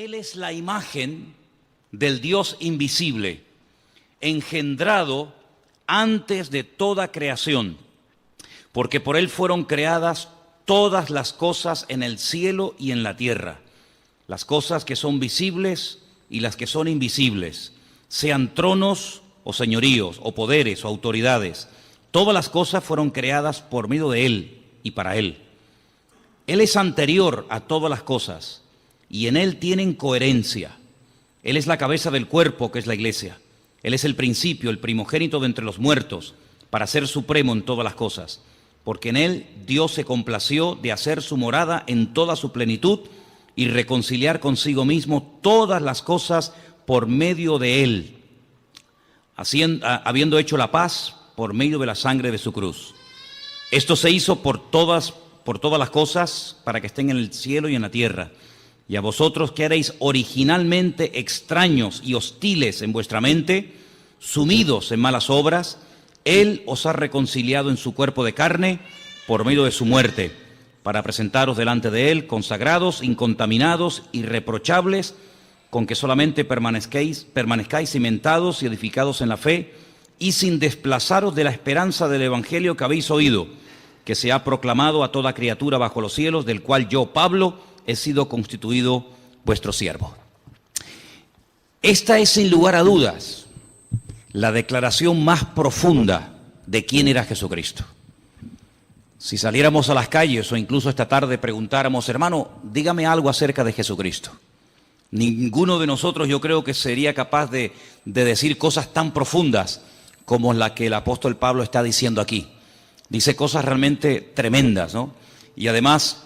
Él es la imagen del Dios invisible, engendrado antes de toda creación, porque por Él fueron creadas todas las cosas en el cielo y en la tierra, las cosas que son visibles y las que son invisibles, sean tronos o señoríos, o poderes o autoridades. Todas las cosas fueron creadas por medio de Él y para Él. Él es anterior a todas las cosas y en Él tienen coherencia. Él es la cabeza del cuerpo, que es la iglesia. Él es el principio, el primogénito de entre los muertos, para ser supremo en todas las cosas. Porque en Él Dios se complació de hacer su morada en toda su plenitud y reconciliar consigo mismo todas las cosas por medio de Él, habiendo hecho la paz por medio de la sangre de su cruz. Esto se hizo por todas las cosas, para que estén en el cielo y en la tierra. Y a vosotros que erais originalmente extraños y hostiles en vuestra mente, sumidos en malas obras, Él os ha reconciliado en su cuerpo de carne por medio de su muerte, para presentaros delante de Él consagrados, incontaminados, irreprochables, con que solamente permanezcáis cimentados y edificados en la fe, y sin desplazaros de la esperanza del Evangelio que habéis oído, que se ha proclamado a toda criatura bajo los cielos, del cual yo, Pablo, he sido constituido vuestro siervo. Esta es, sin lugar a dudas, la declaración más profunda de quién era Jesucristo. Si saliéramos a las calles o incluso esta tarde preguntáramos, hermano, dígame algo acerca de Jesucristo, ninguno de nosotros yo creo que sería capaz de decir cosas tan profundas como la que el apóstol Pablo está diciendo aquí. Dice cosas realmente tremendas, ¿no? Y además,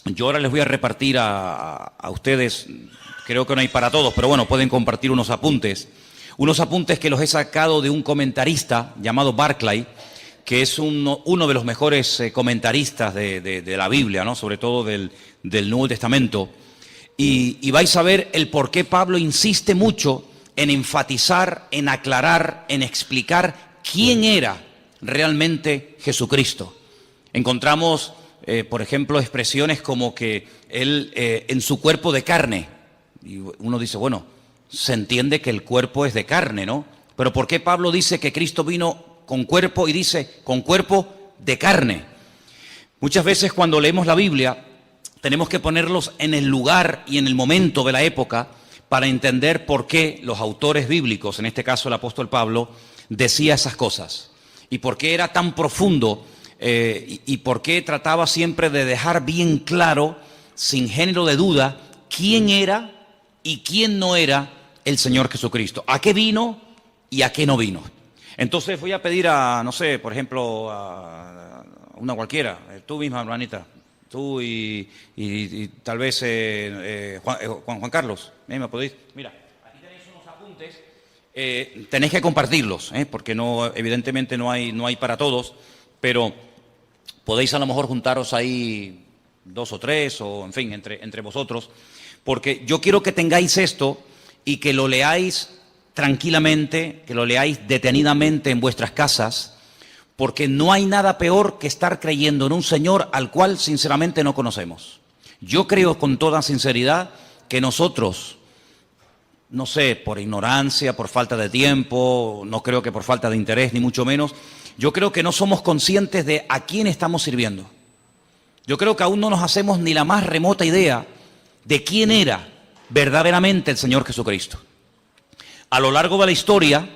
yo ahora les voy a repartir a ustedes, creo que no hay para todos, pero bueno, pueden compartir unos apuntes que los he sacado de un comentarista llamado Barclay, que es uno de los mejores comentaristas de la Biblia, ¿no? Sobre todo del Nuevo Testamento. Y vais a ver el por qué Pablo insiste mucho en enfatizar, en aclarar, en explicar quién era realmente Jesucristo. Encontramos, por ejemplo, expresiones como que Él en su cuerpo de carne. Y uno dice, bueno, se entiende que el cuerpo es de carne, ¿no? Pero ¿por qué Pablo dice que Cristo vino con cuerpo y dice con cuerpo de carne? Muchas veces cuando leemos la Biblia tenemos que ponerlos en el lugar y en el momento de la época para entender por qué los autores bíblicos, en este caso el apóstol Pablo, decía esas cosas. Y por qué era tan profundo y por qué trataba siempre de dejar bien claro, sin género de duda, quién era y quién no era el Señor Jesucristo. A qué vino y a qué no vino. Entonces voy a pedir a, no sé, por ejemplo, a una cualquiera, tú misma, hermanita, tú y tal vez Juan Carlos, ¿me podéis? Mira, aquí tenéis unos apuntes, tenéis que compartirlos, porque no, evidentemente no hay para todos, pero podéis a lo mejor juntaros ahí 2 o 3, o en fin, entre vosotros, porque yo quiero que tengáis esto y que lo leáis tranquilamente, que lo leáis detenidamente en vuestras casas, porque no hay nada peor que estar creyendo en un Señor al cual sinceramente no conocemos. Yo creo con toda sinceridad que nosotros, no sé, por ignorancia, por falta de tiempo, no creo que por falta de interés, ni mucho menos, yo creo que no somos conscientes de a quién estamos sirviendo. Yo creo que aún no nos hacemos ni la más remota idea de quién era verdaderamente el Señor Jesucristo. A lo largo de la historia,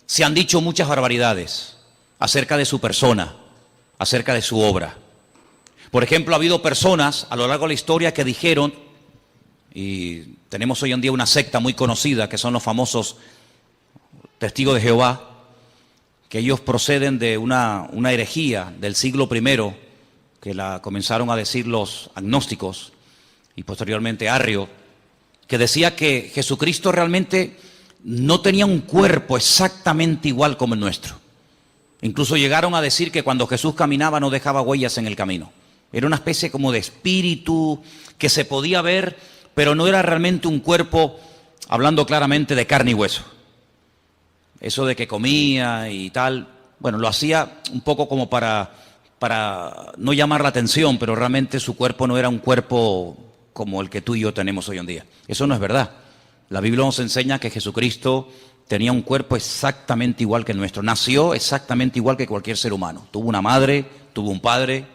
se han dicho muchas barbaridades acerca de su persona, acerca de su obra. Por ejemplo, ha habido personas a lo largo de la historia que dijeron, y tenemos hoy en día una secta muy conocida que son los famosos Testigos de Jehová, que ellos proceden de una herejía del siglo I, que la comenzaron a decir los agnósticos y posteriormente Arrio, que decía que Jesucristo realmente no tenía un cuerpo exactamente igual como el nuestro. Incluso llegaron a decir que cuando Jesús caminaba no dejaba huellas en el camino. Era una especie como de espíritu que se podía ver, pero no era realmente un cuerpo, hablando claramente, de carne y hueso. Eso de que comía y tal, bueno, lo hacía un poco como para no llamar la atención, pero realmente su cuerpo no era un cuerpo como el que tú y yo tenemos hoy en día. Eso no es verdad. La Biblia nos enseña que Jesucristo tenía un cuerpo exactamente igual que el nuestro. Nació exactamente igual que cualquier ser humano. Tuvo una madre, tuvo un padre,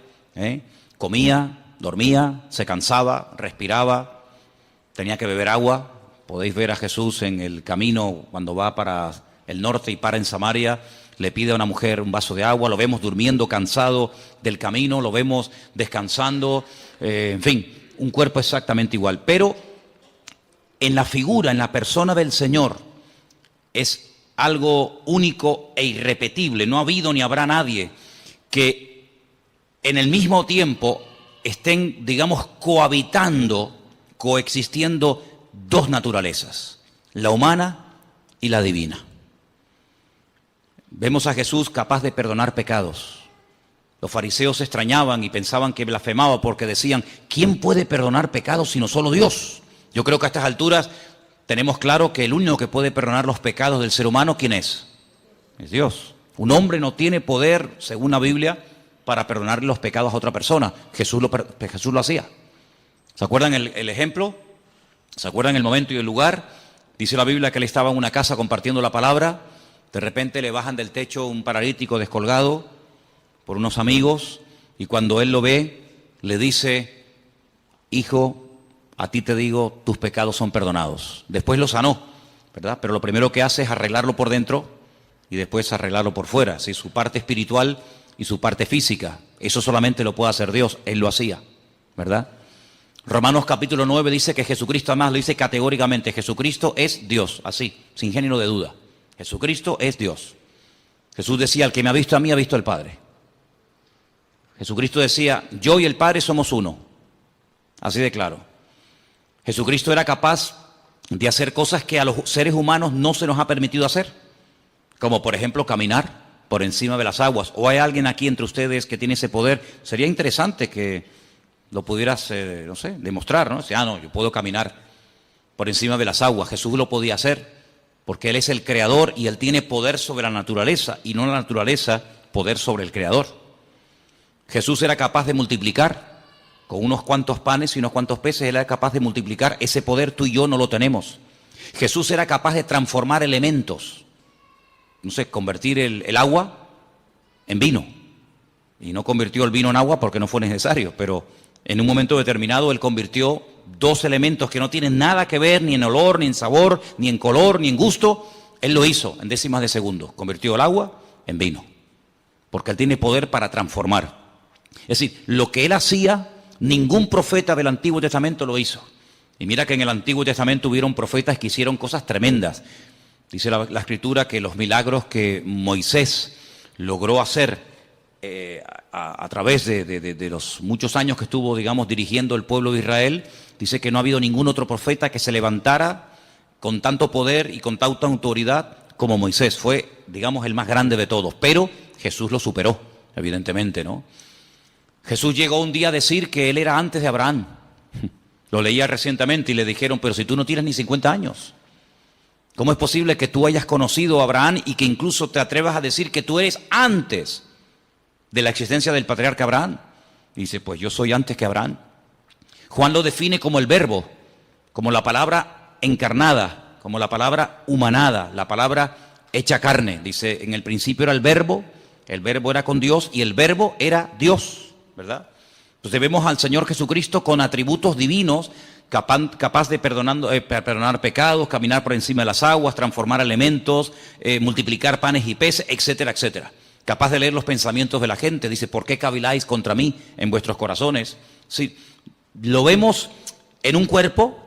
comía, dormía, se cansaba, respiraba, tenía que beber agua. Podéis ver a Jesús en el camino cuando va para el norte y para en Samaria. Le pide a una mujer un vaso de agua, lo vemos durmiendo cansado del camino, lo vemos descansando, en fin, un cuerpo exactamente igual. Pero en la figura, en la persona del Señor, es algo único e irrepetible. No ha habido ni habrá nadie que en el mismo tiempo estén, digamos, coexistiendo dos naturalezas, la humana y la divina. Vemos a Jesús capaz de perdonar pecados. Los fariseos se extrañaban y pensaban que blasfemaba porque decían, ¿quién puede perdonar pecados sino solo Dios? Yo creo que a estas alturas tenemos claro que el único que puede perdonar los pecados del ser humano, ¿quién es? Es Dios. Un hombre no tiene poder, según la Biblia, para perdonar los pecados a otra persona. Jesús lo hacía. ¿Se acuerdan el ejemplo? ¿Se acuerdan el momento y el lugar? Dice la Biblia que él estaba en una casa compartiendo la palabra. De repente le bajan del techo un paralítico descolgado por unos amigos y cuando él lo ve, le dice, hijo, a ti te digo, tus pecados son perdonados. Después lo sanó, ¿verdad? Pero lo primero que hace es arreglarlo por dentro y después arreglarlo por fuera, ¿sí? Su parte espiritual y su parte física. Eso solamente lo puede hacer Dios, Él lo hacía, ¿verdad? Romanos capítulo 9 dice que Jesucristo, además lo dice categóricamente, Jesucristo es Dios, así, sin género de duda. Jesucristo es Dios. Jesús decía, el que me ha visto a mí ha visto al Padre. Jesucristo decía, yo y el Padre somos uno. Así de claro. Jesucristo era capaz de hacer cosas que a los seres humanos no se nos ha permitido hacer. Como por ejemplo caminar por encima de las aguas. ¿O hay alguien aquí entre ustedes que tiene ese poder? Sería interesante que lo pudieras, no sé, demostrar, ¿no? No, yo puedo caminar por encima de las aguas. Jesús lo podía hacer. Porque Él es el creador y Él tiene poder sobre la naturaleza y no la naturaleza poder sobre el creador. Jesús era capaz de multiplicar con unos cuantos panes y unos cuantos peces, Él era capaz de multiplicar. Ese poder tú y yo no lo tenemos. Jesús era capaz de transformar elementos. No sé, convertir el agua en vino. Y no convirtió el vino en agua porque no fue necesario, pero en un momento determinado Él convirtió dos elementos que no tienen nada que ver ni en olor, ni en sabor, ni en color, ni en gusto. Él lo hizo en décimas de segundo. Convirtió el agua en vino. Porque Él tiene poder para transformar. Es decir, lo que Él hacía, ningún profeta del Antiguo Testamento lo hizo. Y mira que en el Antiguo Testamento hubieron profetas que hicieron cosas tremendas. Dice la Escritura que los milagros que Moisés logró hacer a través de los muchos años que estuvo, digamos, dirigiendo el pueblo de Israel, dice que no ha habido ningún otro profeta que se levantara con tanto poder y con tanta autoridad como Moisés. Fue, digamos, el más grande de todos, pero Jesús lo superó, evidentemente, ¿no? Jesús llegó un día a decir que Él era antes de Abraham. Lo leía recientemente y le dijeron, pero si tú no tienes ni 50 años, ¿cómo es posible que tú hayas conocido a Abraham y que incluso te atrevas a decir que tú eres antes de la existencia del patriarca Abraham? Y dice, pues yo soy antes que Abraham. Juan lo define como el verbo, como la palabra encarnada, como la palabra humanada, la palabra hecha carne. Dice, en el principio era el verbo era con Dios y el verbo era Dios, ¿verdad? Entonces vemos al Señor Jesucristo con atributos divinos, capaz de perdonar pecados, caminar por encima de las aguas, transformar elementos, multiplicar panes y peces, etcétera, etcétera. Capaz de leer los pensamientos de la gente. Dice, ¿por qué caviláis contra mí en vuestros corazones? Sí, lo vemos en un cuerpo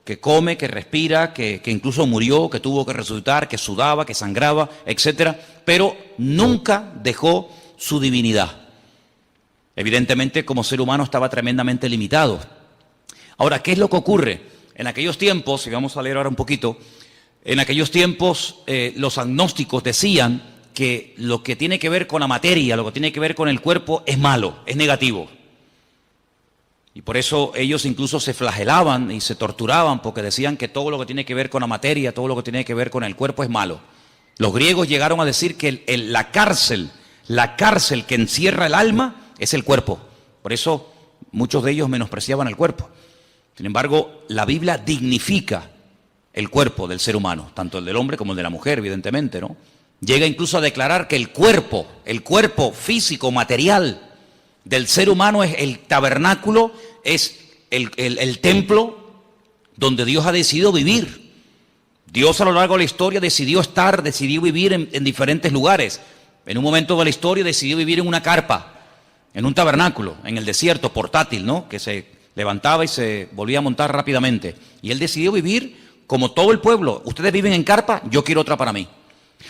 que come, que respira, que incluso murió, que tuvo que resucitar, que sudaba, que sangraba, etcétera, pero nunca dejó su divinidad. Evidentemente, como ser humano estaba tremendamente limitado. Ahora, ¿qué es lo que ocurre? En aquellos tiempos, y vamos a leer ahora un poquito, en aquellos tiempos los agnósticos decían que lo que tiene que ver con la materia, lo que tiene que ver con el cuerpo es malo, es negativo. Y por eso ellos incluso se flagelaban y se torturaban porque decían que todo lo que tiene que ver con la materia, todo lo que tiene que ver con el cuerpo es malo. Los griegos llegaron a decir que la cárcel que encierra el alma es el cuerpo. Por eso muchos de ellos menospreciaban el cuerpo. Sin embargo, la Biblia dignifica el cuerpo del ser humano, tanto el del hombre como el de la mujer, evidentemente, ¿no? Llega incluso a declarar que el cuerpo físico, material del ser humano es el tabernáculo, es el templo donde Dios ha decidido vivir. Dios a lo largo de la historia decidió vivir en diferentes lugares. En un momento de la historia decidió vivir en una carpa, en un tabernáculo, en el desierto, portátil, ¿no? Que se levantaba y se volvía a montar rápidamente. Y Él decidió vivir como todo el pueblo. Ustedes viven en carpa, yo quiero otra para mí.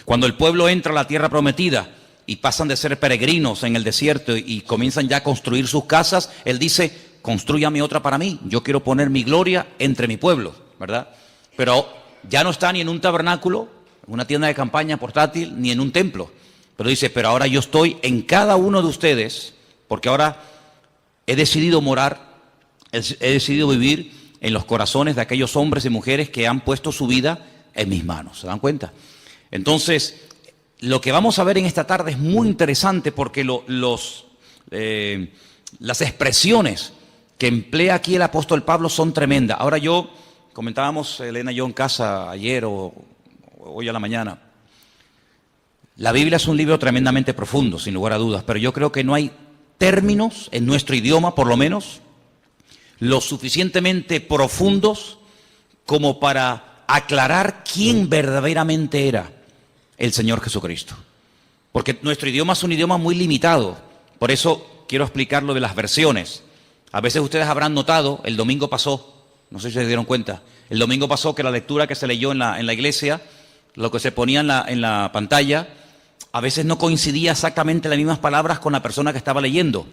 Cuando el pueblo entra a la tierra prometida y pasan de ser peregrinos en el desierto y comienzan ya a construir sus casas, Él dice, constrúyame otra para mí, yo quiero poner mi gloria entre mi pueblo, ¿verdad? Pero ya no está ni en un tabernáculo, en una tienda de campaña portátil, ni en un templo. Pero dice, pero ahora yo estoy en cada uno de ustedes, porque ahora he decidido morar, he decidido vivir en los corazones de aquellos hombres y mujeres que han puesto su vida en mis manos. ¿Se dan cuenta? Entonces, lo que vamos a ver en esta tarde es muy interesante porque las expresiones que emplea aquí el apóstol Pablo son tremendas. Ahora comentábamos Elena y yo en casa ayer o hoy a la mañana, la Biblia es un libro tremendamente profundo, sin lugar a dudas, pero yo creo que no hay términos en nuestro idioma, por lo menos, lo suficientemente profundos como para aclarar quién verdaderamente era el Señor Jesucristo. Porque nuestro idioma es un idioma muy limitado. Por eso quiero explicar lo de las versiones. A veces ustedes habrán notado, el domingo pasó, no sé si se dieron cuenta, el domingo pasó que la lectura que se leyó en la iglesia, lo que se ponía en la pantalla, a veces no coincidía exactamente las mismas palabras con la persona que estaba leyendo.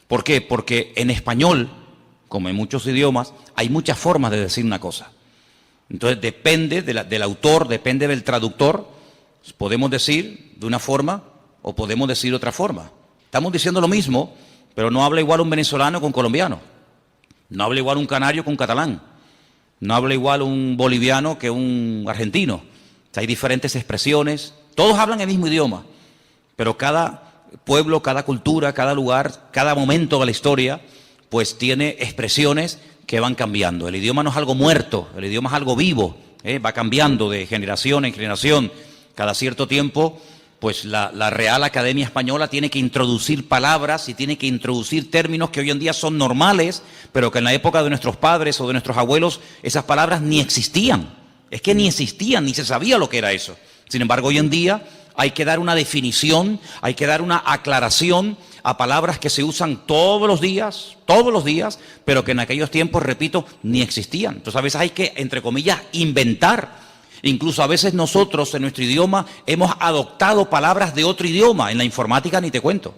¿Por qué? Porque en español, como en muchos idiomas, hay muchas formas de decir una cosa. Entonces depende del autor, depende del traductor, podemos decir de una forma o podemos decir de otra forma. Estamos diciendo lo mismo, pero no habla igual un venezolano con colombiano, no habla igual un canario con catalán, no habla igual un boliviano que un argentino. O sea, hay diferentes expresiones, todos hablan el mismo idioma, pero cada pueblo, cada cultura, cada lugar, cada momento de la historia, pues tiene expresiones que van cambiando. El idioma no es algo muerto, el idioma es algo vivo, va cambiando de generación en generación. Cada cierto tiempo, pues la Real Academia Española tiene que introducir palabras y tiene que introducir términos que hoy en día son normales, pero que en la época de nuestros padres o de nuestros abuelos esas palabras ni existían. Es que ni existían, ni se sabía lo que era eso. Sin embargo, hoy en día hay que dar una definición, hay que dar una aclaración a palabras que se usan todos los días, pero que en aquellos tiempos, repito, ni existían. Entonces a veces hay que, entre comillas, inventar. Incluso a veces nosotros en nuestro idioma hemos adoptado palabras de otro idioma. En la informática ni te cuento.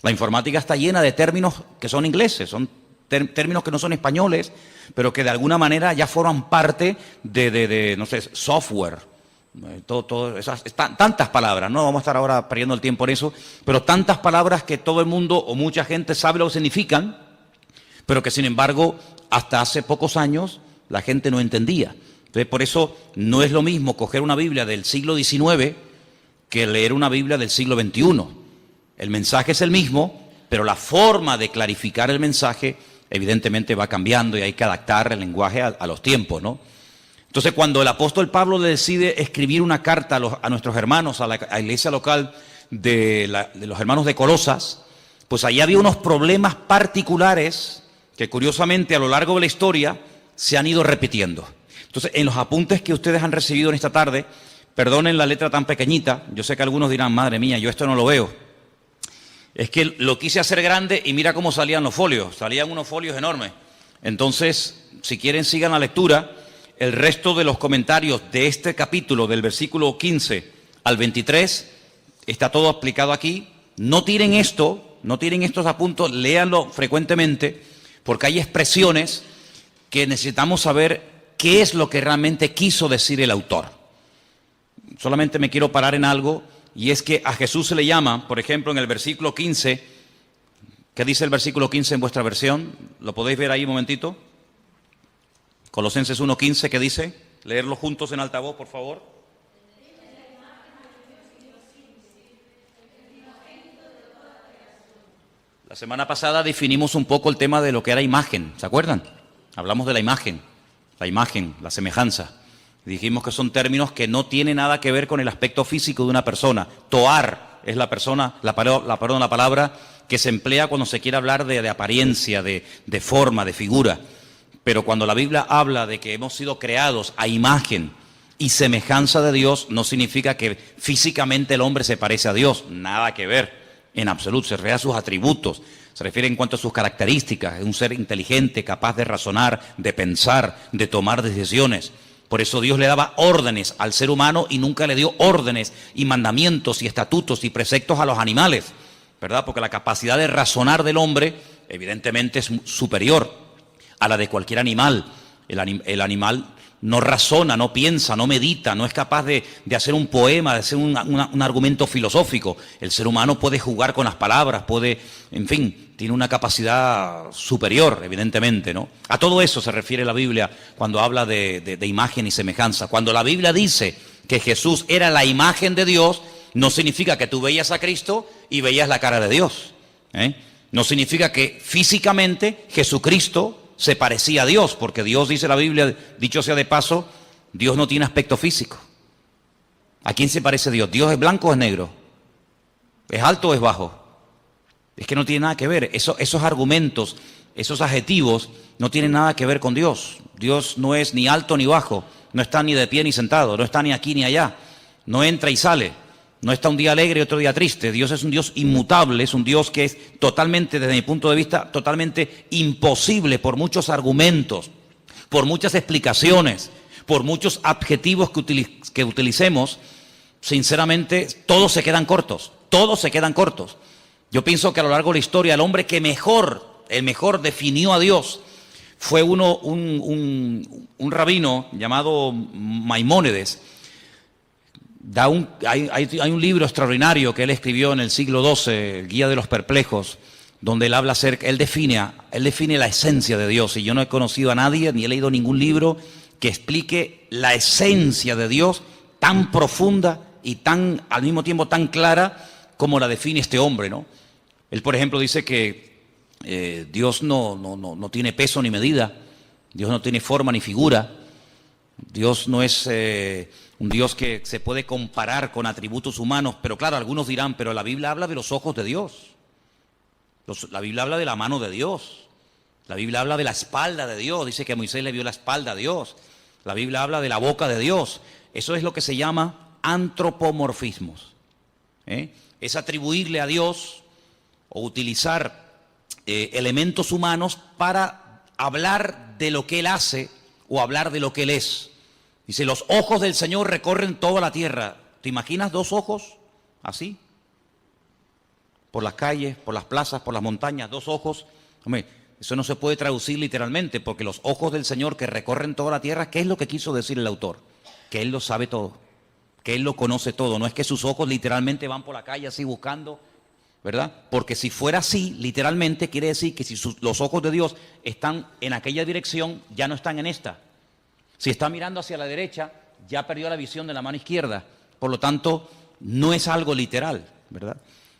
La informática está llena de términos que son ingleses, son términos que no son españoles, pero que de alguna manera ya forman parte de no sé, software. Tantas palabras, no vamos a estar ahora perdiendo el tiempo en eso, pero tantas palabras que todo el mundo o mucha gente sabe lo que significan, pero que sin embargo hasta hace pocos años la gente no entendía. Entonces por eso no es lo mismo coger una Biblia del siglo XIX que leer una Biblia del siglo XXI. El mensaje es el mismo, pero la forma de clarificar el mensaje evidentemente va cambiando y hay que adaptar el lenguaje a los tiempos, ¿no? Entonces, cuando el apóstol Pablo decide escribir una carta a nuestros hermanos, a la iglesia local de los hermanos de Colosas, pues allí había unos problemas particulares que curiosamente a lo largo de la historia se han ido repitiendo. Entonces, en los apuntes que ustedes han recibido en esta tarde, perdonen la letra tan pequeñita, yo sé que algunos dirán, madre mía, yo esto no lo veo. Es que lo quise hacer grande y mira cómo salían los folios, salían unos folios enormes. Entonces, si quieren sigan la lectura. El resto de los comentarios de este capítulo, del versículo 15 al 23, está todo explicado aquí. No tiren estos apuntes, léanlo frecuentemente, porque hay expresiones que necesitamos saber qué es lo que realmente quiso decir el autor. Solamente me quiero parar en algo, y es que a Jesús se le llama, por ejemplo, en el versículo 15, ¿qué dice el versículo 15 en vuestra versión? ¿Lo podéis ver ahí un momentito? Colosenses 1:15, ¿qué dice? Leerlo juntos en altavoz, por favor. La semana pasada definimos un poco el tema de lo que era imagen, ¿se acuerdan? Hablamos de la imagen, la semejanza. Dijimos que son términos que no tienen nada que ver con el aspecto físico de una persona. Toar es la palabra que se emplea cuando se quiere hablar de apariencia, de forma, de figura. Pero cuando la Biblia habla de que hemos sido creados a imagen y semejanza de Dios, no significa que físicamente el hombre se parece a Dios. Nada que ver, en absoluto. Se refiere a sus atributos, se refiere en cuanto a sus características. Es un ser inteligente, capaz de razonar, de pensar, de tomar decisiones. Por eso Dios le daba órdenes al ser humano y nunca le dio órdenes y mandamientos y estatutos y preceptos a los animales, ¿verdad? Porque la capacidad de razonar del hombre evidentemente es superior a la de cualquier animal. El animal no razona, no piensa, no medita, no es capaz de hacer un poema, de hacer un argumento filosófico. El ser humano puede jugar con las palabras, en fin, tiene una capacidad superior, evidentemente, ¿no? A todo eso se refiere la Biblia cuando habla de imagen y semejanza. Cuando la Biblia dice que Jesús era la imagen de Dios, no significa que tú veías a Cristo y veías la cara de Dios, ¿eh? No significa que físicamente Jesucristo se parecía a Dios, porque Dios, dice la Biblia, dicho sea de paso, Dios no tiene aspecto físico. ¿A quién se parece Dios? ¿Dios es blanco o es negro? ¿Es alto o es bajo? Es que no tiene nada que ver. Esos argumentos, esos adjetivos, no tienen nada que ver con Dios. Dios no es ni alto ni bajo, no está ni de pie ni sentado, no está ni aquí ni allá, no entra y sale, no está un día alegre y otro día triste. Dios es un Dios inmutable, es un Dios que es totalmente, desde mi punto de vista, totalmente imposible por muchos argumentos, por muchas explicaciones, por muchos adjetivos que utilicemos. Sinceramente, todos se quedan cortos. Yo pienso que a lo largo de la historia el hombre que el mejor definió a Dios fue un rabino llamado Maimónides. Hay un libro extraordinario que él escribió en el siglo XII, Guía de los Perplejos, donde él habla él define la esencia de Dios. Y yo no he conocido a nadie, ni he leído ningún libro que explique la esencia de Dios tan profunda y al mismo tiempo tan clara como la define este hombre, ¿no? Él, por ejemplo, dice que Dios no tiene peso ni medida, Dios no tiene forma ni figura, Dios no es un Dios que se puede comparar con atributos humanos, pero claro, algunos dirán, pero la Biblia habla de los ojos de Dios, la Biblia habla de la mano de Dios, la Biblia habla de la espalda de Dios, dice que Moisés le vio la espalda a Dios, la Biblia habla de la boca de Dios. Eso es lo que se llama antropomorfismos, ¿eh? Es atribuirle a Dios o utilizar elementos humanos para hablar de lo que Él hace o hablar de lo que Él es. Dice, los ojos del Señor recorren toda la tierra. ¿Te imaginas dos ojos así? Por las calles, por las plazas, por las montañas, dos ojos. Hombre, eso no se puede traducir literalmente, porque los ojos del Señor que recorren toda la tierra, ¿qué es lo que quiso decir el autor? Que Él lo sabe todo, que Él lo conoce todo. No es que sus ojos literalmente van por la calle así buscando, ¿verdad? Porque si fuera así, literalmente quiere decir que si los ojos de Dios están en aquella dirección, ya no están en esta. Si está mirando hacia la derecha, ya perdió la visión de la mano izquierda. Por lo tanto, no es algo literal, ¿verdad?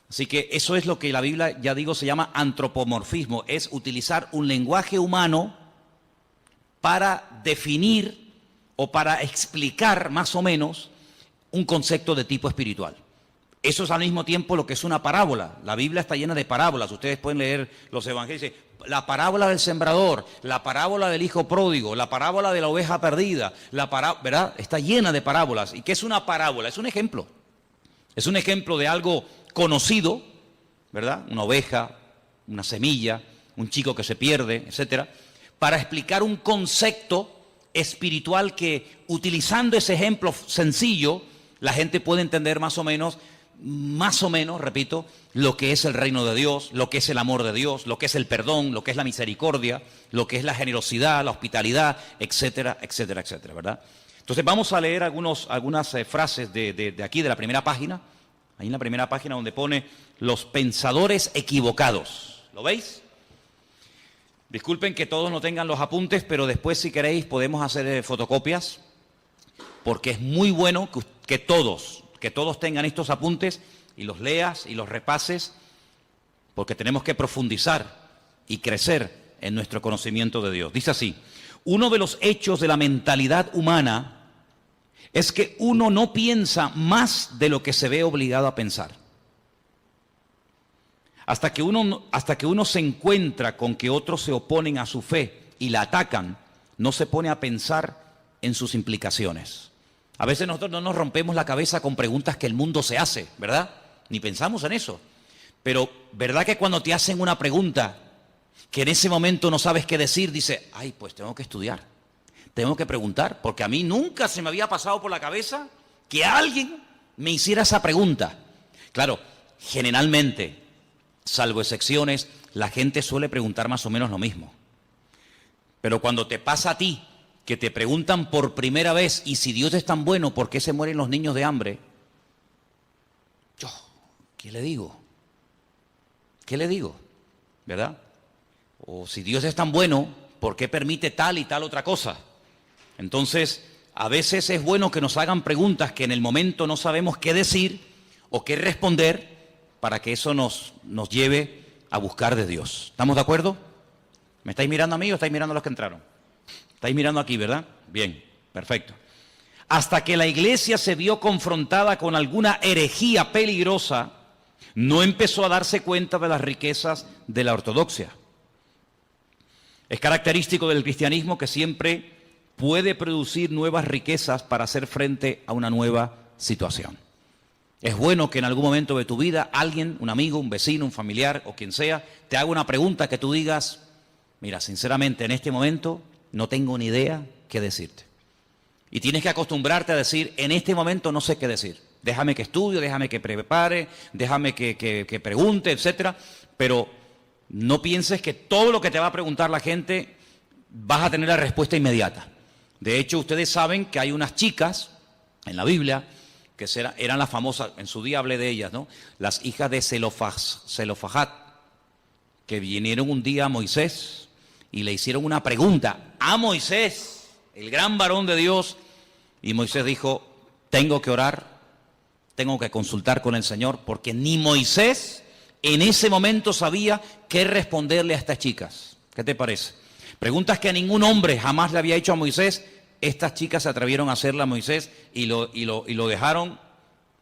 Así que eso es lo que la Biblia, ya digo, se llama antropomorfismo. Es utilizar un lenguaje humano para definir o para explicar más o menos un concepto de tipo espiritual. Eso es al mismo tiempo lo que es una parábola. La Biblia está llena de parábolas. Ustedes pueden leer los evangelios. Dice, la parábola del sembrador, la parábola del hijo pródigo, la parábola de la oveja perdida, ¿verdad? Está llena de parábolas. ¿Y qué es una parábola? Es un ejemplo. Es un ejemplo de algo conocido, ¿verdad? Una oveja, una semilla, un chico que se pierde, etcétera, para explicar un concepto espiritual que, utilizando ese ejemplo sencillo, la gente puede entender más o menos, repito, lo que es el reino de Dios, lo que es el amor de Dios, lo que es el perdón, lo que es la misericordia, lo que es la generosidad, la hospitalidad, etcétera, etcétera, etcétera, ¿verdad? Entonces vamos a leer algunas frases de aquí, de la primera página. Ahí en la primera página donde pone los pensadores equivocados. ¿Lo veis? Disculpen que todos no tengan los apuntes, pero después si queréis podemos hacer fotocopias, porque es muy bueno que todos tengan estos apuntes y los leas y los repases, porque tenemos que profundizar y crecer en nuestro conocimiento de Dios. Dice así: uno de los hechos de la mentalidad humana es que uno no piensa más de lo que se ve obligado a pensar. Hasta que uno se encuentra con que otros se oponen a su fe y la atacan, no se pone a pensar en sus implicaciones. A veces nosotros no nos rompemos la cabeza con preguntas que el mundo se hace, ¿verdad? Ni pensamos en eso. Pero, ¿verdad que cuando te hacen una pregunta que en ese momento no sabes qué decir, dices, ay, pues tengo que estudiar, tengo que preguntar, porque a mí nunca se me había pasado por la cabeza que alguien me hiciera esa pregunta? Claro, generalmente, salvo excepciones, la gente suele preguntar más o menos lo mismo. Pero cuando te pasa a ti, que te preguntan por primera vez, y si Dios es tan bueno, ¿por qué se mueren los niños de hambre? Yo, ¿qué le digo? ¿Qué le digo? ¿Verdad? O si Dios es tan bueno, ¿por qué permite tal y tal otra cosa? Entonces, a veces es bueno que nos hagan preguntas que en el momento no sabemos qué decir o qué responder, para que eso nos lleve a buscar de Dios. ¿Estamos de acuerdo? ¿Me estáis mirando a mí o estáis mirando a los que entraron? Estáis mirando aquí, ¿verdad? Bien, perfecto. Hasta que la iglesia se vio confrontada con alguna herejía peligrosa, no empezó a darse cuenta de las riquezas de la ortodoxia. Es característico del cristianismo que siempre puede producir nuevas riquezas para hacer frente a una nueva situación. Es bueno que en algún momento de tu vida alguien, un amigo, un vecino, un familiar o quien sea, te haga una pregunta que tú digas, mira, sinceramente en este momento no tengo ni idea qué decirte. Y tienes que acostumbrarte a decir, en este momento no sé qué decir. Déjame que estudie, déjame que prepare, déjame que pregunte, etcétera. Pero no pienses que todo lo que te va a preguntar la gente vas a tener la respuesta inmediata. De hecho, ustedes saben que hay unas chicas en la Biblia que eran las famosas, en su día hablé de ellas, ¿no? Las hijas de Zelofajat, que vinieron un día a Moisés y le hicieron una pregunta a Moisés, el gran varón de Dios, y Moisés dijo, tengo que orar, tengo que consultar con el Señor, porque ni Moisés en ese momento sabía qué responderle a estas chicas. ¿Qué te parece? Preguntas que a ningún hombre jamás le había hecho a Moisés. Estas chicas se atrevieron a hacerla a Moisés y lo dejaron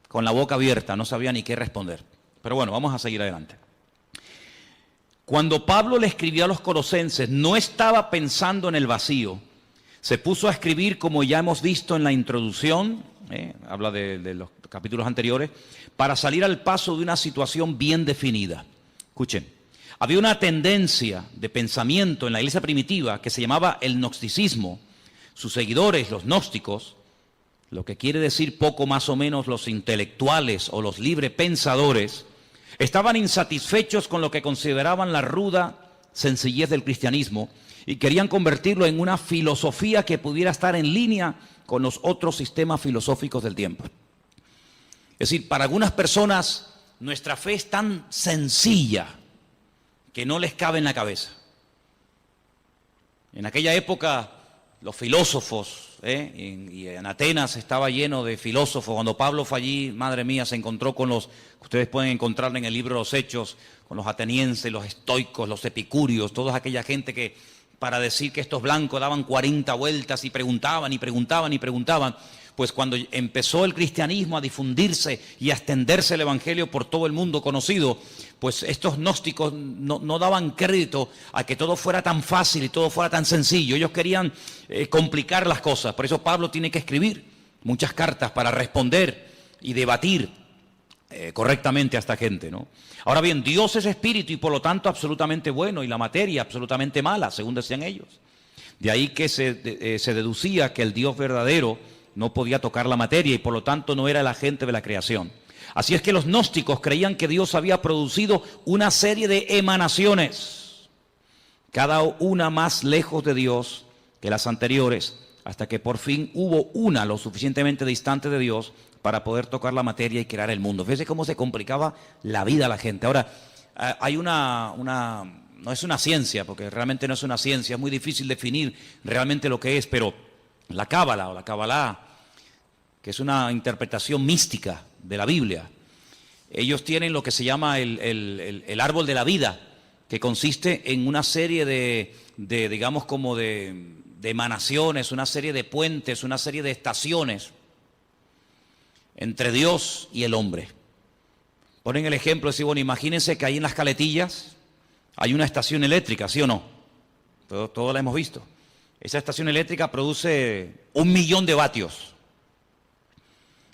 con la boca abierta, no sabía ni qué responder. Pero bueno, vamos a seguir adelante. Cuando Pablo le escribió a los colosenses, no estaba pensando en el vacío. Se puso a escribir, como ya hemos visto en la introducción, habla de los capítulos anteriores, para salir al paso de una situación bien definida. Escuchen, había una tendencia de pensamiento en la iglesia primitiva que se llamaba el gnosticismo. Sus seguidores, los gnósticos, lo que quiere decir poco más o menos los intelectuales o los librepensadores, estaban insatisfechos con lo que consideraban la ruda sencillez del cristianismo y querían convertirlo en una filosofía que pudiera estar en línea con los otros sistemas filosóficos del tiempo. Es decir, para algunas personas nuestra fe es tan sencilla que no les cabe en la cabeza. En aquella época los filósofos, y en Atenas estaba lleno de filósofos. Cuando Pablo fue allí, madre mía, se encontró con los, ustedes pueden encontrarlo en el libro de los Hechos, con los atenienses, los estoicos, los epicúreos, toda aquella gente que para decir que estos blancos daban 40 vueltas y preguntaban y preguntaban y preguntaban. Pues cuando empezó el cristianismo a difundirse y a extenderse el evangelio por todo el mundo conocido, pues estos gnósticos no daban crédito a que todo fuera tan fácil y todo fuera tan sencillo. Ellos querían complicar las cosas. Por eso Pablo tiene que escribir muchas cartas para responder y debatir correctamente a esta gente, ¿no? Ahora bien, Dios es espíritu y por lo tanto absolutamente bueno y la materia absolutamente mala, según decían ellos. De ahí que se deducía que el Dios verdadero no podía tocar la materia y por lo tanto no era el agente de la creación. Así es que los gnósticos creían que Dios había producido una serie de emanaciones, cada una más lejos de Dios que las anteriores, hasta que por fin hubo una lo suficientemente distante de Dios para poder tocar la materia y crear el mundo. Fíjense cómo se complicaba la vida a la gente. Ahora, hay no es una ciencia, porque realmente no es una ciencia, es muy difícil definir realmente lo que es, pero la Cábala o la Kabbalah, que es una interpretación mística de la Biblia, ellos tienen lo que se llama el árbol de la vida, que consiste en una serie digamos, como de emanaciones, una serie de puentes, una serie de estaciones entre Dios y el hombre. Ponen el ejemplo, decir, bueno, imagínense que ahí en las Caletillas hay una estación eléctrica, ¿sí o no? Todo la hemos visto. Esa estación eléctrica produce 1 millón de vatios.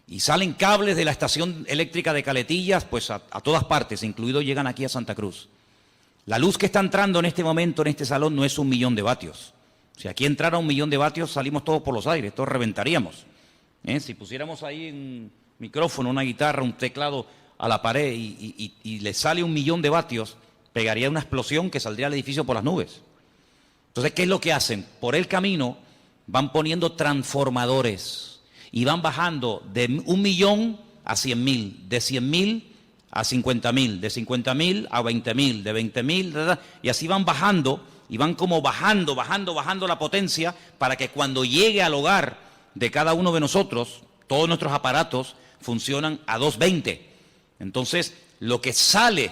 Y salen cables de la estación eléctrica de Caletillas, pues a todas partes, incluido llegan aquí a Santa Cruz. La luz que está entrando en este momento en este salón no es 1 millón de vatios. Si aquí entrara 1 millón de vatios, salimos todos por los aires, todos reventaríamos. Si pusiéramos ahí un micrófono, una guitarra, un teclado a la pared y le sale 1 millón de vatios, pegaría una explosión que saldría al edificio por las nubes. Entonces, ¿qué es lo que hacen? Por el camino van poniendo transformadores y van bajando de 1 millón a 100.000, de 100.000 a 50.000, de 50.000 a 20.000, de 20.000, y así van bajando y van como bajando la potencia para que cuando llegue al hogar de cada uno de nosotros, todos nuestros aparatos funcionan a 220. Entonces, lo que sale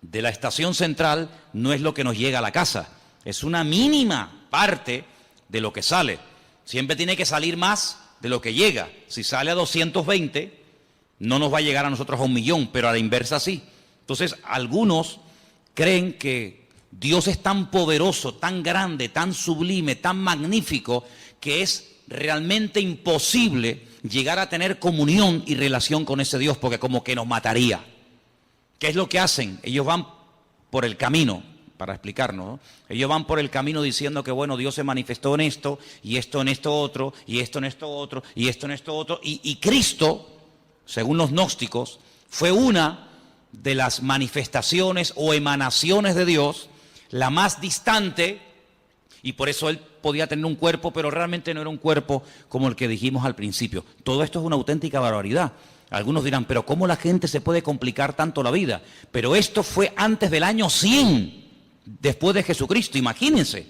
de la estación central no es lo que nos llega a la casa, es una mínima parte de lo que sale. Siempre tiene que salir más de lo que llega. Si sale a 220, no nos va a llegar a nosotros a 1 millón, pero a la inversa sí. Entonces, algunos creen que Dios es tan poderoso, tan grande, tan sublime, tan magnífico, que es realmente imposible llegar a tener comunión y relación con ese Dios, porque como que nos mataría. ¿Qué es lo que hacen? Ellos van por el camino, para explicarnos, ¿no? Ellos van por el camino diciendo que, bueno, Dios se manifestó en esto, y esto en esto otro, y esto en esto otro, y esto en esto otro, y Cristo, según los gnósticos, fue una de las manifestaciones o emanaciones de Dios, la más distante, y por eso Él podía tener un cuerpo, pero realmente no era un cuerpo como el que dijimos al principio. Todo esto es una auténtica barbaridad. Algunos dirán, pero ¿cómo la gente se puede complicar tanto la vida? Pero esto fue antes del año 100, después de Jesucristo. Imagínense,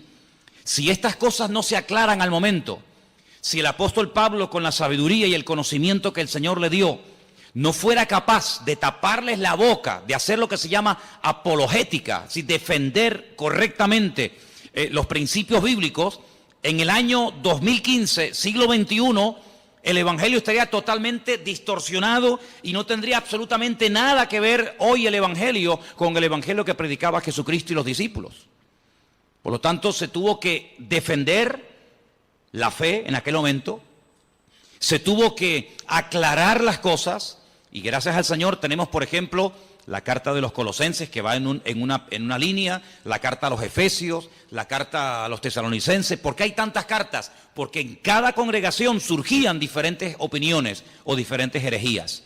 si estas cosas no se aclaran al momento, si el apóstol Pablo, con la sabiduría y el conocimiento que el Señor le dio, no fuera capaz de taparles la boca, de hacer lo que se llama apologética, si defender correctamente los principios bíblicos, en el año 2015, siglo XXI, el Evangelio estaría totalmente distorsionado y no tendría absolutamente nada que ver hoy el Evangelio con el Evangelio que predicaba Jesucristo y los discípulos. Por lo tanto, se tuvo que defender la fe en aquel momento, se tuvo que aclarar las cosas, y gracias al Señor tenemos, por ejemplo, la carta de los Colosenses, que va en una línea, la carta a los Efesios, la carta a los Tesalonicenses. ¿Por qué hay tantas cartas? Porque en cada congregación surgían diferentes opiniones o diferentes herejías.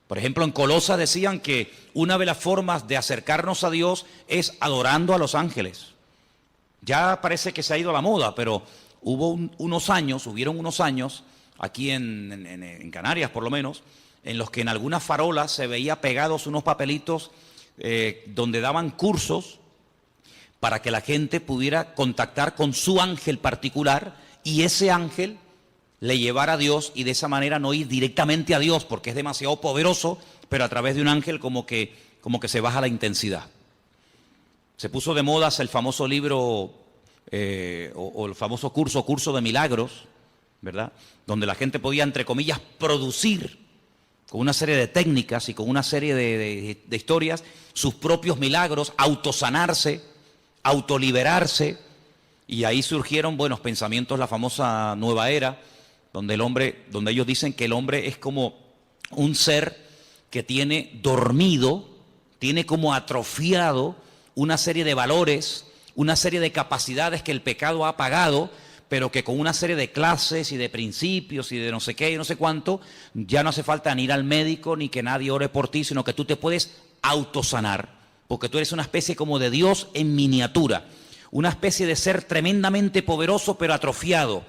Por ejemplo, en Colosas decían que una de las formas de acercarnos a Dios es adorando a los ángeles. Ya parece que se ha ido a la moda, pero hubieron unos años, aquí en Canarias por lo menos, en los que en algunas farolas se veía pegados unos papelitos donde daban cursos para que la gente pudiera contactar con su ángel particular y ese ángel le llevara a Dios y de esa manera no ir directamente a Dios porque es demasiado poderoso, pero a través de un ángel como que se baja la intensidad. Se puso de moda el famoso libro o el famoso curso de milagros, ¿verdad? Donde la gente podía, entre comillas, producir con una serie de técnicas y con una serie de historias sus propios milagros, autosanarse, autoliberarse, y ahí surgieron buenos pensamientos, la famosa nueva era, donde ellos dicen que el hombre es como un ser que tiene dormido, tiene como atrofiado una serie de valores, una serie de capacidades que el pecado ha apagado, pero que con una serie de clases y de principios y de no sé qué y no sé cuánto, ya no hace falta ni ir al médico ni que nadie ore por ti, sino que tú te puedes autosanar, porque tú eres una especie como de Dios en miniatura, una especie de ser tremendamente poderoso pero atrofiado,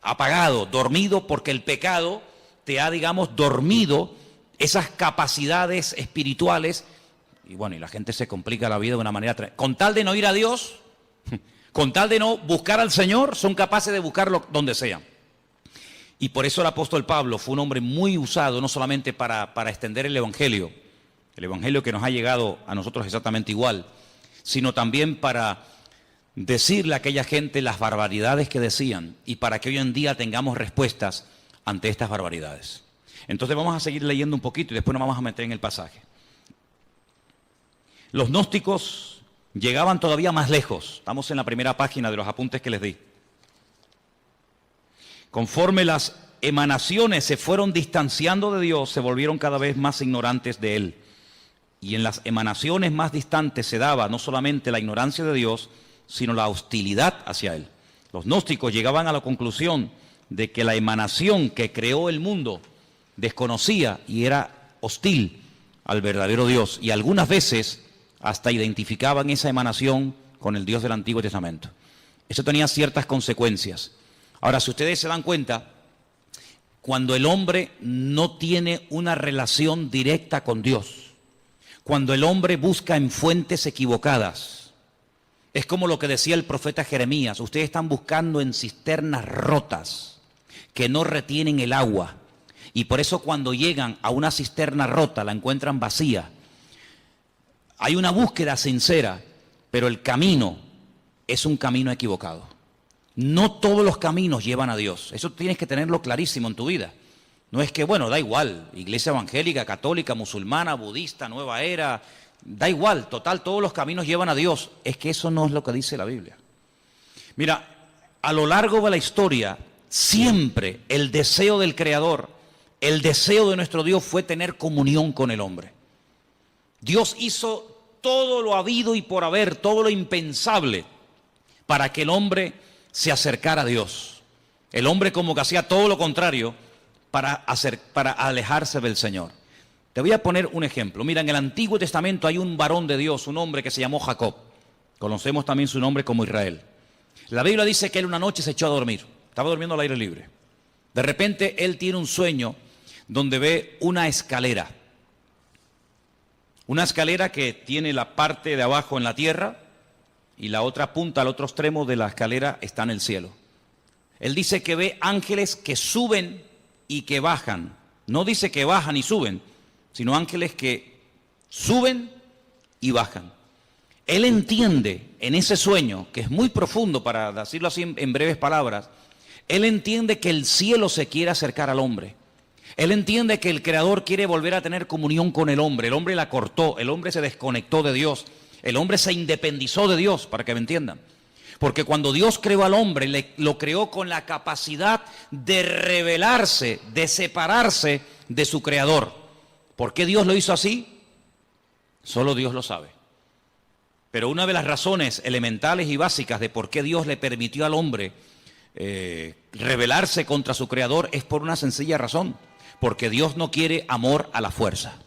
apagado, dormido, porque el pecado te ha, digamos, dormido esas capacidades espirituales. Y bueno, y la gente se complica la vida de una manera con tal de no ir a Dios, con tal de no buscar al Señor, son capaces de buscarlo donde sea. Y por eso el apóstol Pablo fue un hombre muy usado, no solamente para extender el Evangelio que nos ha llegado a nosotros exactamente igual, sino también para decirle a aquella gente las barbaridades que decían y para que hoy en día tengamos respuestas ante estas barbaridades. Entonces vamos a seguir leyendo un poquito y después nos vamos a meter en el pasaje. Los gnósticos llegaban todavía más lejos. Estamos en la primera página de los apuntes que les di. Conforme las emanaciones se fueron distanciando de Dios, se volvieron cada vez más ignorantes de Él. Y en las emanaciones más distantes se daba no solamente la ignorancia de Dios, sino la hostilidad hacia Él. Los gnósticos llegaban a la conclusión de que la emanación que creó el mundo desconocía y era hostil al verdadero Dios. Y algunas veces hasta identificaban esa emanación con el Dios del Antiguo Testamento. Eso tenía ciertas consecuencias. Ahora, si ustedes se dan cuenta, cuando el hombre no tiene una relación directa con Dios, cuando el hombre busca en fuentes equivocadas, es como lo que decía el profeta Jeremías: ustedes están buscando en cisternas rotas que no retienen el agua, y por eso cuando llegan a una cisterna rota la encuentran vacía. Hay una búsqueda sincera, pero el camino es un camino equivocado. No todos los caminos llevan a Dios. Eso tienes que tenerlo clarísimo en tu vida. No es que, bueno, da igual, iglesia evangélica, católica, musulmana, budista, nueva era, da igual, total, todos los caminos llevan a Dios. Es que eso no es lo que dice la Biblia. Mira, a lo largo de la historia, siempre el deseo del Creador, el deseo de nuestro Dios fue tener comunión con el hombre. Dios hizo todo lo habido y por haber, todo lo impensable, para que el hombre se acercara a Dios. El hombre como que hacía todo lo contrario para alejarse del Señor. Te voy a poner un ejemplo. Mira, en el Antiguo Testamento hay un varón de Dios, un hombre que se llamó Jacob. Conocemos también su nombre como Israel. La Biblia dice que él una noche se echó a dormir. Estaba durmiendo al aire libre. De repente él tiene un sueño donde ve una escalera. Una escalera que tiene la parte de abajo en la tierra y la otra punta, al otro extremo de la escalera, está en el cielo. Él dice que ve ángeles que suben y que bajan. No dice que bajan y suben, sino ángeles que suben y bajan. Él entiende en ese sueño, que es muy profundo, para decirlo así en breves palabras, él entiende que el cielo se quiere acercar al hombre. Él entiende que el Creador quiere volver a tener comunión con el hombre. El hombre la cortó, el hombre se desconectó de Dios. El hombre se independizó de Dios, para que me entiendan. Porque cuando Dios creó al hombre, lo creó con la capacidad de rebelarse, de separarse de su Creador. ¿Por qué Dios lo hizo así? Solo Dios lo sabe. Pero una de las razones elementales y básicas de por qué Dios le permitió al hombre rebelarse contra su Creador es por una sencilla razón. Porque Dios no quiere amor a la fuerza.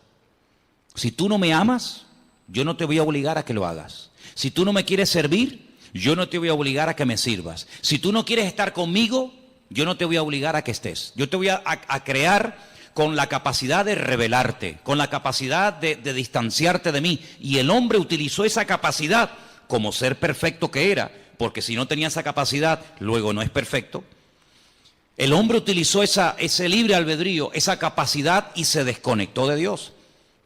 Si tú no me amas, yo no te voy a obligar a que lo hagas. Si tú no me quieres servir, yo no te voy a obligar a que me sirvas. Si tú no quieres estar conmigo, yo no te voy a obligar a que estés. Yo te voy a crear con la capacidad de rebelarte, con la capacidad de distanciarte de mí. Y el hombre utilizó esa capacidad como ser perfecto que era, porque si no tenía esa capacidad, luego no es perfecto. El hombre utilizó ese libre albedrío, esa capacidad, y se desconectó de Dios.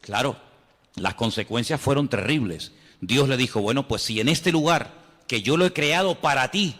Claro, las consecuencias fueron terribles. Dios le dijo: bueno, pues si en este lugar que yo lo he creado para ti,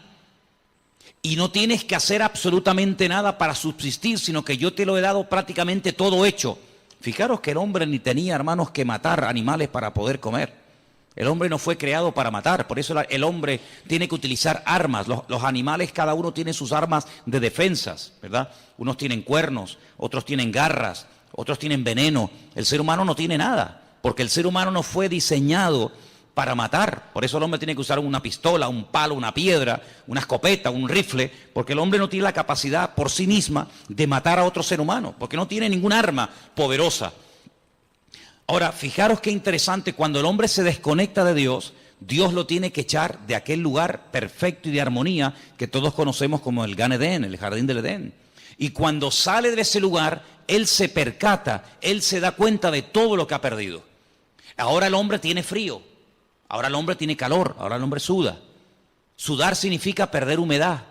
y no tienes que hacer absolutamente nada para subsistir, sino que yo te lo he dado prácticamente todo hecho. Fijaros que el hombre ni tenía, hermanos, que matar animales para poder comer. El hombre no fue creado para matar, por eso el hombre tiene que utilizar armas. Los animales, cada uno tiene sus armas de defensas, ¿verdad? Unos tienen cuernos, otros tienen garras, otros tienen veneno. El ser humano no tiene nada, porque el ser humano no fue diseñado para matar. Por eso el hombre tiene que usar una pistola, un palo, una piedra, una escopeta, un rifle, porque el hombre no tiene la capacidad por sí misma de matar a otro ser humano, porque no tiene ninguna arma poderosa. Ahora, fijaros qué interesante, cuando el hombre se desconecta de Dios, Dios lo tiene que echar de aquel lugar perfecto y de armonía que todos conocemos como el Gan Edén, el jardín del Edén. Y cuando sale de ese lugar, él se percata, él se da cuenta de todo lo que ha perdido. Ahora el hombre tiene frío, ahora el hombre tiene calor, ahora el hombre suda. Sudar significa perder humedad,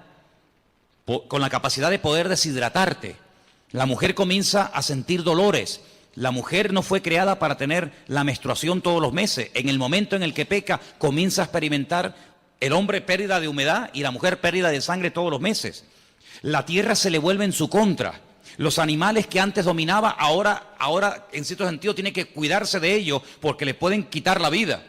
con la capacidad de poder deshidratarte. La mujer comienza a sentir dolores. La mujer no fue creada para tener la menstruación todos los meses. En el momento en el que peca, comienza a experimentar el hombre pérdida de humedad y la mujer pérdida de sangre todos los meses. La tierra se le vuelve en su contra. Los animales que antes dominaba, ahora en cierto sentido tiene que cuidarse de ellos porque le pueden quitar la vida.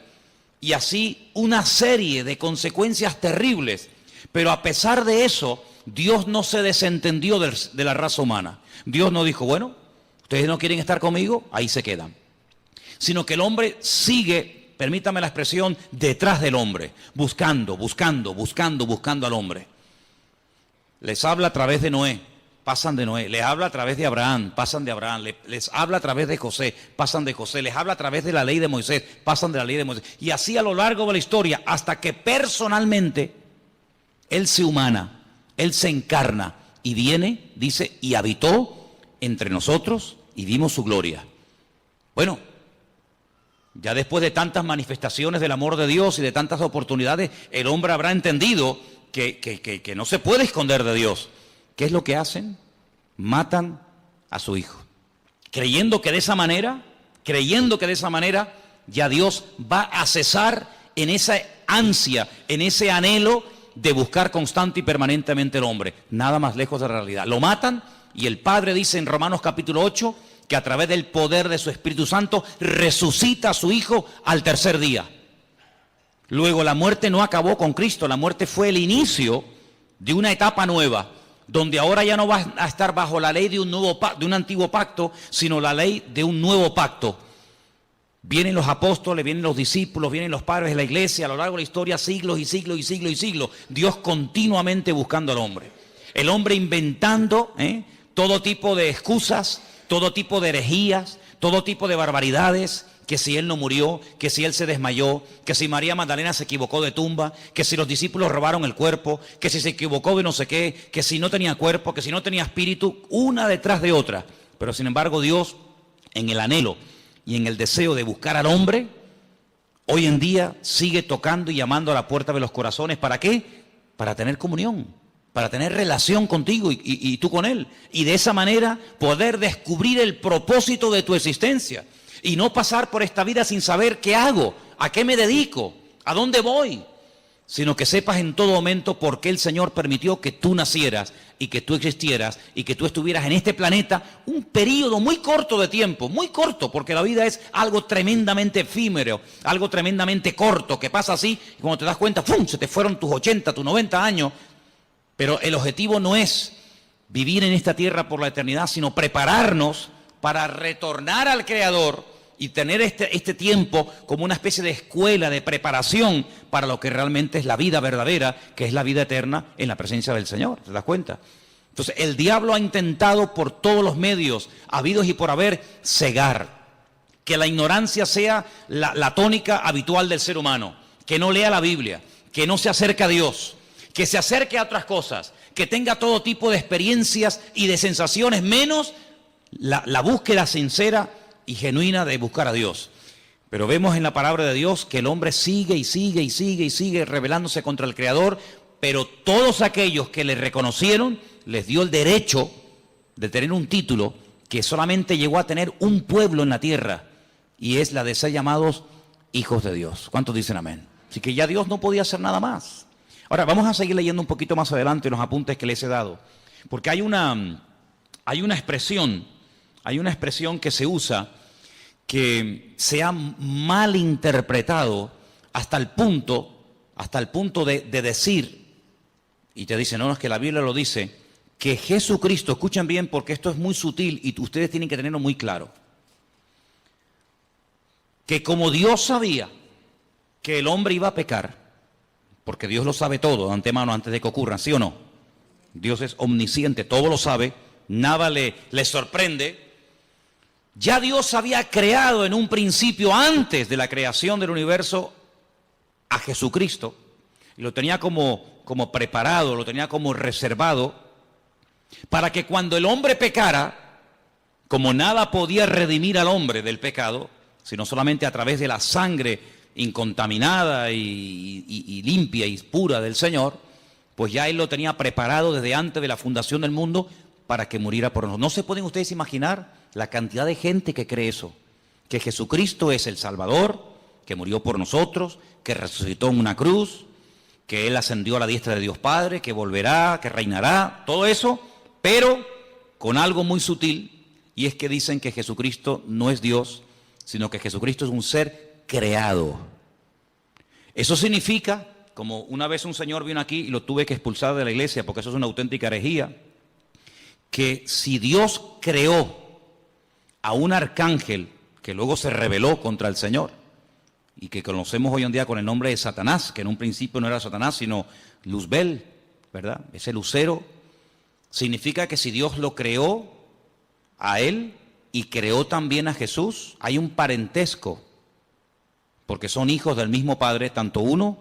Y así una serie de consecuencias terribles. Pero a pesar de eso, Dios no se desentendió de la raza humana. Dios no dijo, bueno, ustedes no quieren estar conmigo, ahí se quedan. Sino que el hombre sigue, permítame la expresión, detrás del hombre, buscando al hombre. Les habla a través de Noé, pasan de Noé. Les habla a través de Abraham, pasan de Abraham. Les habla a través de José, pasan de José. Les habla a través de la ley de Moisés, pasan de la ley de Moisés. Y así a lo largo de la historia, hasta que personalmente Él se humana, Él se encarna y viene, dice, y habitó entre nosotros y vimos su gloria. Bueno, ya después de tantas manifestaciones del amor de Dios y de tantas oportunidades, el hombre habrá entendido que no se puede esconder de Dios. ¿Qué es lo que hacen? Matan a su hijo, creyendo que de esa manera ya Dios va a cesar en esa ansia, en ese anhelo de buscar constante y permanentemente al hombre. Nada más lejos de la realidad. Lo matan y el Padre dice en Romanos capítulo 8 que a través del poder de su Espíritu Santo resucita a su Hijo al tercer día. Luego la muerte no acabó con Cristo, la muerte fue el inicio de una etapa nueva, donde ahora ya no va a estar bajo la ley de un antiguo pacto, sino la ley de un nuevo pacto. Vienen los apóstoles, vienen los discípulos, vienen los padres de la iglesia, a lo largo de la historia, siglos y siglos y siglos y siglos. Dios continuamente buscando al hombre. El hombre inventando todo tipo de excusas, todo tipo de herejías, todo tipo de barbaridades, que si él no murió, que si él se desmayó, que si María Magdalena se equivocó de tumba, que si los discípulos robaron el cuerpo, que si se equivocó de no sé qué, que si no tenía cuerpo, que si no tenía espíritu, una detrás de otra. Pero sin embargo Dios, en el anhelo y en el deseo de buscar al hombre, hoy en día sigue tocando y llamando a la puerta de los corazones. ¿Para qué? Para tener comunión, para tener relación contigo y tú con Él. Y de esa manera poder descubrir el propósito de tu existencia. Y no pasar por esta vida sin saber qué hago, a qué me dedico, a dónde voy. Sino que sepas en todo momento por qué el Señor permitió que tú nacieras y que tú existieras y que tú estuvieras en este planeta un periodo muy corto de tiempo, muy corto, porque la vida es algo tremendamente efímero, algo tremendamente corto, que pasa así y cuando te das cuenta, ¡fum!, se te fueron tus 80, tus 90 años. Pero el objetivo no es vivir en esta tierra por la eternidad, sino prepararnos para retornar al Creador y tener este tiempo como una especie de escuela de preparación para lo que realmente es la vida verdadera, que es la vida eterna en la presencia del Señor. ¿Te das cuenta? Entonces, el diablo ha intentado por todos los medios, habidos y por haber, cegar. Que la ignorancia sea la tónica habitual del ser humano. Que no lea la Biblia, que no se acerque a Dios, que se acerque a otras cosas, que tenga todo tipo de experiencias y de sensaciones, menos la búsqueda sincera y genuina de buscar a Dios. Pero vemos en la palabra de Dios que el hombre sigue y sigue y sigue y sigue rebelándose contra el Creador, pero todos aquellos que le reconocieron les dio el derecho de tener un título que solamente llegó a tener un pueblo en la tierra, y es la de ser llamados hijos de Dios. ¿Cuántos dicen amén? Así que ya Dios no podía hacer nada más. Ahora vamos a seguir leyendo un poquito más adelante los apuntes que les he dado, porque hay una expresión que se usa que se ha malinterpretado hasta el punto de decir, y te dicen, no, es que la Biblia lo dice, que Jesucristo, escuchen bien porque esto es muy sutil y ustedes tienen que tenerlo muy claro, que como Dios sabía que el hombre iba a pecar, porque Dios lo sabe todo de antemano antes de que ocurra, ¿sí o no? Dios es omnisciente, todo lo sabe, nada le sorprende. Ya Dios había creado en un principio, antes de la creación del universo, a Jesucristo. Y lo tenía como preparado, lo tenía como reservado, para que cuando el hombre pecara, como nada podía redimir al hombre del pecado, sino solamente a través de la sangre incontaminada y limpia y pura del Señor, pues ya Él lo tenía preparado desde antes de la fundación del mundo para que muriera por nosotros. ¿No se pueden ustedes imaginar la cantidad de gente que cree eso, que Jesucristo es el Salvador, que murió por nosotros, que resucitó en una cruz, que Él ascendió a la diestra de Dios Padre, que volverá, que reinará, todo eso, pero con algo muy sutil, y es que dicen que Jesucristo no es Dios, sino que Jesucristo es un ser creado. Eso significa, como una vez un señor vino aquí y lo tuve que expulsar de la iglesia, porque eso es una auténtica herejía, que si Dios creó a un arcángel que luego se rebeló contra el Señor, y que conocemos hoy en día con el nombre de Satanás, que en un principio no era Satanás, sino Luzbel, ¿verdad? Ese lucero, significa que si Dios lo creó a él y creó también a Jesús, hay un parentesco, porque son hijos del mismo Padre, tanto uno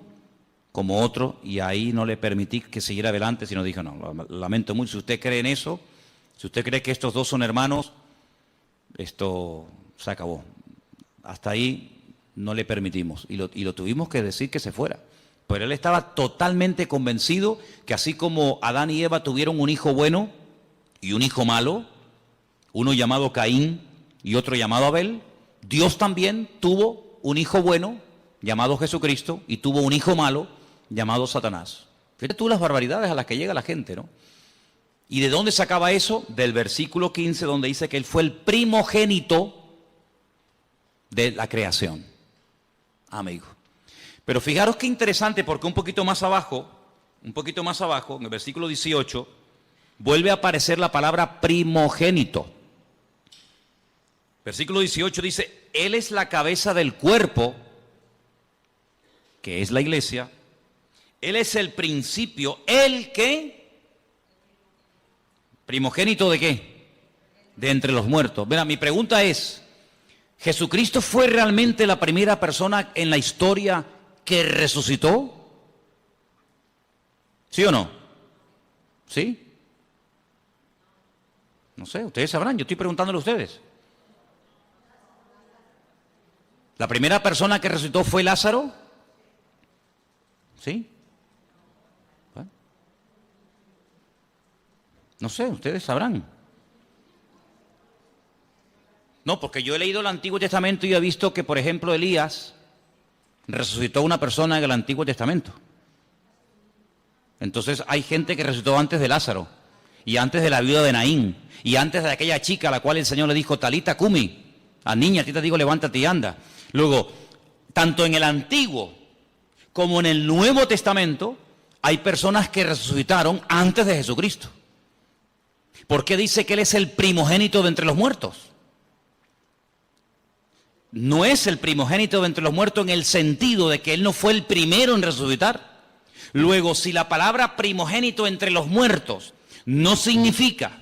como otro, y ahí no le permití que siguiera adelante, sino dije, no, lamento mucho, si usted cree en eso, si usted cree que estos dos son hermanos, esto se acabó. Hasta ahí no le permitimos, y lo tuvimos que decir que se fuera. Pero él estaba totalmente convencido que así como Adán y Eva tuvieron un hijo bueno y un hijo malo, uno llamado Caín y otro llamado Abel, Dios también tuvo un hijo bueno llamado Jesucristo y tuvo un hijo malo llamado Satanás. Fíjate tú las barbaridades a las que llega la gente, ¿no? ¿Y de dónde sacaba eso? Del versículo 15, donde dice que él fue el primogénito de la creación. Amigo. Pero fijaros qué interesante, porque un poquito más abajo, en el versículo 18, vuelve a aparecer la palabra primogénito. Versículo 18 dice, Él es la cabeza del cuerpo, que es la iglesia. Él es el principio, ¿el qué? ¿Primogénito de qué? De entre los muertos. Mira, mi pregunta es, ¿Jesucristo fue realmente la primera persona en la historia que resucitó? ¿Sí o no? ¿Sí? No sé, ustedes sabrán, yo estoy preguntándole a ustedes. ¿La primera persona que resucitó fue Lázaro? ¿Sí? Bueno. No sé, ustedes sabrán. No, porque yo he leído el Antiguo Testamento y he visto que, por ejemplo, Elías resucitó a una persona en el Antiguo Testamento. Entonces hay gente que resucitó antes de Lázaro, y antes de la viuda de Naín, y antes de aquella chica a la cual el Señor le dijo, Talita Cumi, a niña, a ti te digo, levántate y anda. Luego, tanto en el Antiguo como en el Nuevo Testamento, hay personas que resucitaron antes de Jesucristo. ¿Por qué dice que Él es el primogénito de entre los muertos? No es el primogénito de entre los muertos en el sentido de que Él no fue el primero en resucitar. Luego, si la palabra primogénito entre los muertos no significa,